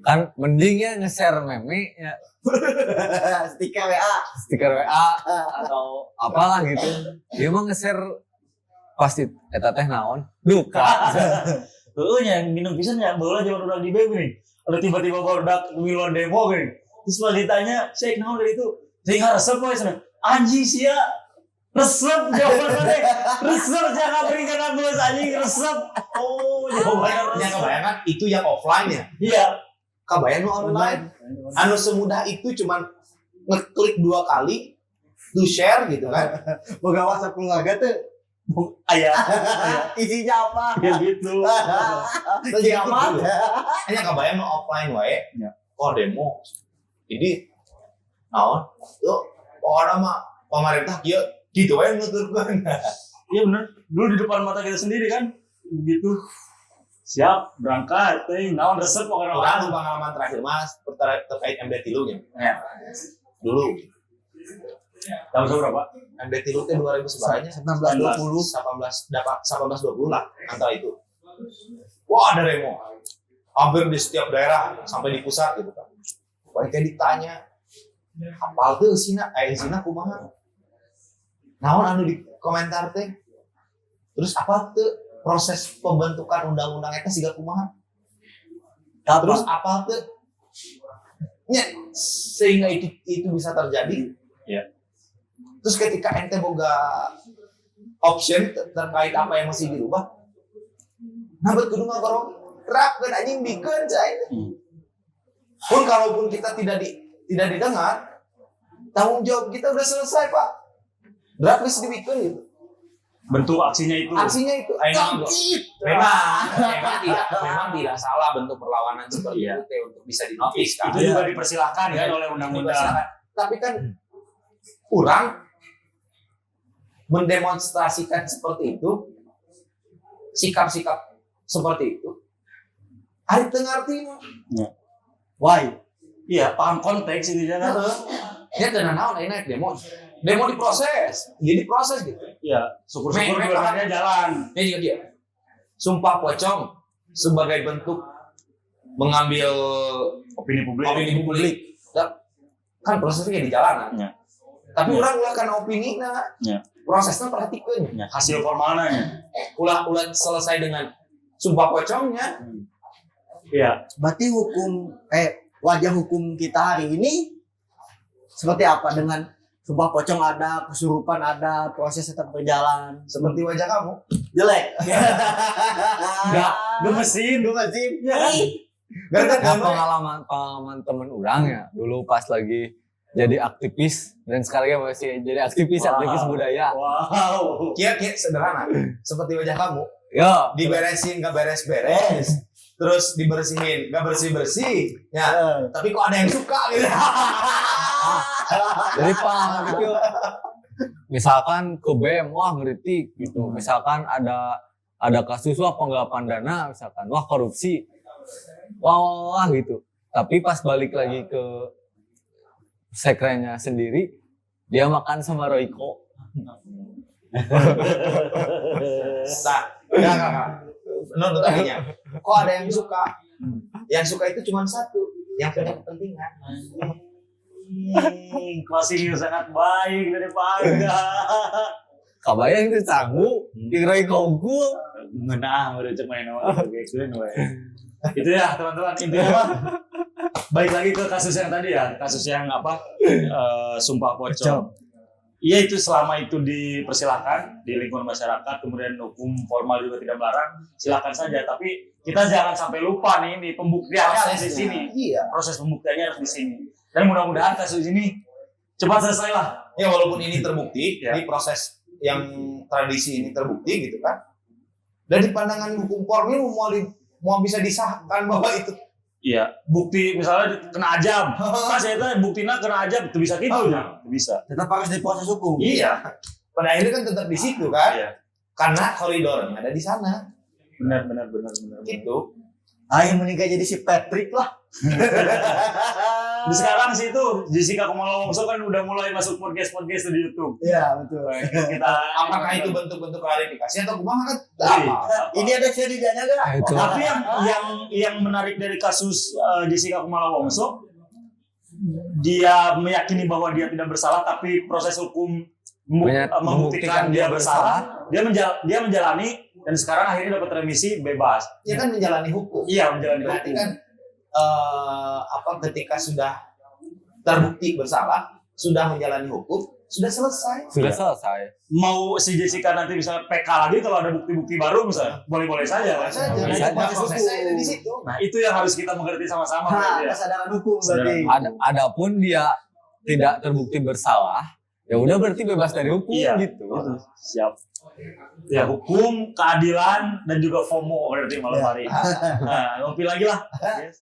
[SPEAKER 2] Kan mendingnya nge-share meme ya, stiker WA atau apalah gitu. Dia mah nge-share pasti eta teh naon? Duka.
[SPEAKER 1] Yang minum pisan ya, bola zaman udah di BB nih. Kalau tiba-tiba barudak miluan demo gini. Terus pas ditanya, "Cek naon dari itu?" Sehingga resep we sana. Anjing sia. Resep jawabannya. Resep jangan berikan bos anjing resep. Oh, jawabannya
[SPEAKER 3] Yang
[SPEAKER 1] resep.
[SPEAKER 3] kebayangan itu yang offline ya.
[SPEAKER 1] Iya.
[SPEAKER 3] Kebayang nu online. Anu semudah itu cuman ngeklik 2 kali, to share gitu kan.
[SPEAKER 4] Boga WhatsApp keluarga tuh
[SPEAKER 1] Ayah.
[SPEAKER 4] isinya apa?
[SPEAKER 1] Ya gitu.
[SPEAKER 4] Kiamat.
[SPEAKER 3] Hanya kebayang nu offline wae.
[SPEAKER 1] Ya.
[SPEAKER 3] Demo. Jadi naon? Yuk, orang mah pemerintah kieu gitu wae nuturkeun.
[SPEAKER 1] Iya benar. Dulu di depan mata kita sendiri kan. Begitu. Siap, berangkat. Naon resep pokoknya
[SPEAKER 3] Orang
[SPEAKER 1] orang.
[SPEAKER 3] pengalaman terakhir Mas terkait MD3 nya.
[SPEAKER 1] Ya.
[SPEAKER 3] Dulu
[SPEAKER 1] Tahun berapa?
[SPEAKER 3] MD3 teh 2000 sebaranya 18-20 lah antara itu. Wah ada demo. Hampir di setiap daerah sampai di pusat gitu kan. Mereka ditanya apal tuh sina kumaha. Naon anu di komentar teh. Terus apa tuh proses pembentukan undang-undang eta siga kumaha? Terus apa tuh? Nya sehingga itu bisa terjadi.
[SPEAKER 1] Ya.
[SPEAKER 3] Terus ketika ente boga option terkait apa yang masih dirubah, nah kudu ngagorong rapkeun anjing bikeun cai. Pun kalaupun kita tidak didengar, tanggung jawab kita udah selesai, Pak. Draft geus dibikeun gitu.
[SPEAKER 1] Bentuk aksinya itu.
[SPEAKER 3] Memang tidak salah bentuk perlawanan seperti itu teh untuk bisa dinotis kan.
[SPEAKER 1] Itu juga dipersilahkan kan oleh undang-undang.
[SPEAKER 3] Tapi kan kurang mendemonstrasikan seperti itu, sikap-sikap seperti itu. Ari teu ngarti mah.
[SPEAKER 1] Why? Iya, paham konteks ini jangan.
[SPEAKER 3] Ya tenan naon ayeuna demo. Demo diproses. Jadi proses gitu.
[SPEAKER 1] Iya, syukur-syukur gubernurnya jalan.
[SPEAKER 3] Ini juga dia. Sumpah pocong sebagai bentuk mengambil
[SPEAKER 1] Opini publik.
[SPEAKER 3] Kan prosesnya di jalanan.
[SPEAKER 1] Ya.
[SPEAKER 3] Tapi orang ulah kana opini
[SPEAKER 1] Ya.
[SPEAKER 3] prosesnya perhatikeun.
[SPEAKER 1] Ya, hasil formalnya.
[SPEAKER 3] Ulah selesai dengan sumpah pocongnya.
[SPEAKER 1] Iya.
[SPEAKER 4] Berarti wajah hukum kita hari ini seperti apa? Dengan sumpah pocong ada, kesurupan ada, proses tetap berjalan.
[SPEAKER 3] Seperti wajah kamu.
[SPEAKER 4] Jelek.
[SPEAKER 1] Enggak, gemesin.
[SPEAKER 4] Ya kan?
[SPEAKER 2] Nah, pengalaman temen orang ya dulu pas lagi jadi aktivis dan sekarang masih jadi aktivis budaya.
[SPEAKER 1] Wow.
[SPEAKER 3] Kia sederhana. Seperti wajah kamu.
[SPEAKER 2] Yo,
[SPEAKER 3] Diberesin gak beres-beres. Terus dibersihin gak bersih-bersih. Ya. Tapi kok ada yang suka gitu.
[SPEAKER 2] jadi paham gitu. Misalkan ke BM, wah ngeritik gitu. Misalkan ada kasus wah penggelapan dana, misalkan wah korupsi, wah gitu. Tapi pas balik lagi ke sekretnya sendiri, dia makan sama Royko.
[SPEAKER 3] Nah, enggak. Menurut tadinya, kok ada yang suka? Yang suka itu cuma satu, yang punya kepentingan.
[SPEAKER 1] Closing sangat baik dari Pak Angga.
[SPEAKER 2] Kabayang itu canggu, kira kongku.
[SPEAKER 1] Menang udah cek main awal keren we. Itu ya teman-teman, intinya mah balik lagi ke kasus yang tadi ya, kasus yang apa sumpah pocong. Iya, itu selama itu dipersilakan di lingkungan masyarakat, kemudian hukum formal juga tidak melarang, silakan saja. Tapi kita jangan sampai lupa nih pembuktiannya harus di sini.
[SPEAKER 3] Iya.
[SPEAKER 1] Proses pembuktiannya harus di sini. Dan mudah-mudahan kasus ini cepat selesai lah.
[SPEAKER 3] Ya walaupun ini terbukti,
[SPEAKER 1] Ya.
[SPEAKER 3] di proses yang tradisi ini terbukti gitu kan. Dari pandangan hukum formil mau bisa disahkan bahwa itu
[SPEAKER 1] Iya, bukti misalnya kena ajam. Pas itu buktinya kena ajam, itu bisa gitu ya? Bisa.
[SPEAKER 4] Tetap harus diproses hukum.
[SPEAKER 3] iya. Pada akhirnya kan tetap di situ kan.
[SPEAKER 1] Iya.
[SPEAKER 3] Karena koridornya ada di sana.
[SPEAKER 1] Benar.
[SPEAKER 3] Gitu.
[SPEAKER 4] Ayo menikah jadi si Patrick lah.
[SPEAKER 1] Di sekarang sih itu Jessica Kumala Wongso kan udah mulai masuk podcast di YouTube.
[SPEAKER 4] Iya betul.
[SPEAKER 1] Kita
[SPEAKER 3] Apakah itu bentuk-bentuk klarifikasi atau kumaha kan?
[SPEAKER 4] Ini ada setidaknya gak?
[SPEAKER 2] Itu.
[SPEAKER 1] Tapi yang menarik dari kasus Jessica Kumala Wongso, dia meyakini bahwa dia tidak bersalah, tapi proses hukum membuktikan dia bersalah. Dia menjalani dan sekarang akhirnya dapat remisi bebas.
[SPEAKER 3] Ya kan menjalani hukum.
[SPEAKER 1] Iya, menjalani
[SPEAKER 3] Berarti
[SPEAKER 1] hukum.
[SPEAKER 3] kan ketika sudah terbukti bersalah, sudah menjalani hukum, sudah selesai.
[SPEAKER 2] Sudah selesai.
[SPEAKER 1] Mau si Jessica nanti bisa PK lagi kalau ada bukti-bukti baru misalnya, boleh-boleh saja.
[SPEAKER 3] Boleh saja.
[SPEAKER 1] Nah,
[SPEAKER 2] Bisa
[SPEAKER 1] itu
[SPEAKER 2] aja.
[SPEAKER 1] proses
[SPEAKER 3] Prosesnya
[SPEAKER 1] hukum.
[SPEAKER 3] ada di situ.
[SPEAKER 1] Nah, itu yang harus kita mengerti sama-sama.
[SPEAKER 4] Nah,
[SPEAKER 1] berarti ya.
[SPEAKER 4] kesadaran hukum berarti.
[SPEAKER 2] Adapun dia tidak terbukti bersalah, ya udah berarti bebas dari hukum
[SPEAKER 1] Iya.
[SPEAKER 2] gitu.
[SPEAKER 1] Siap. Ya, hukum, keadilan, dan juga FOMO berarti malam hari. Nah, ngopi lagi lah. Yes.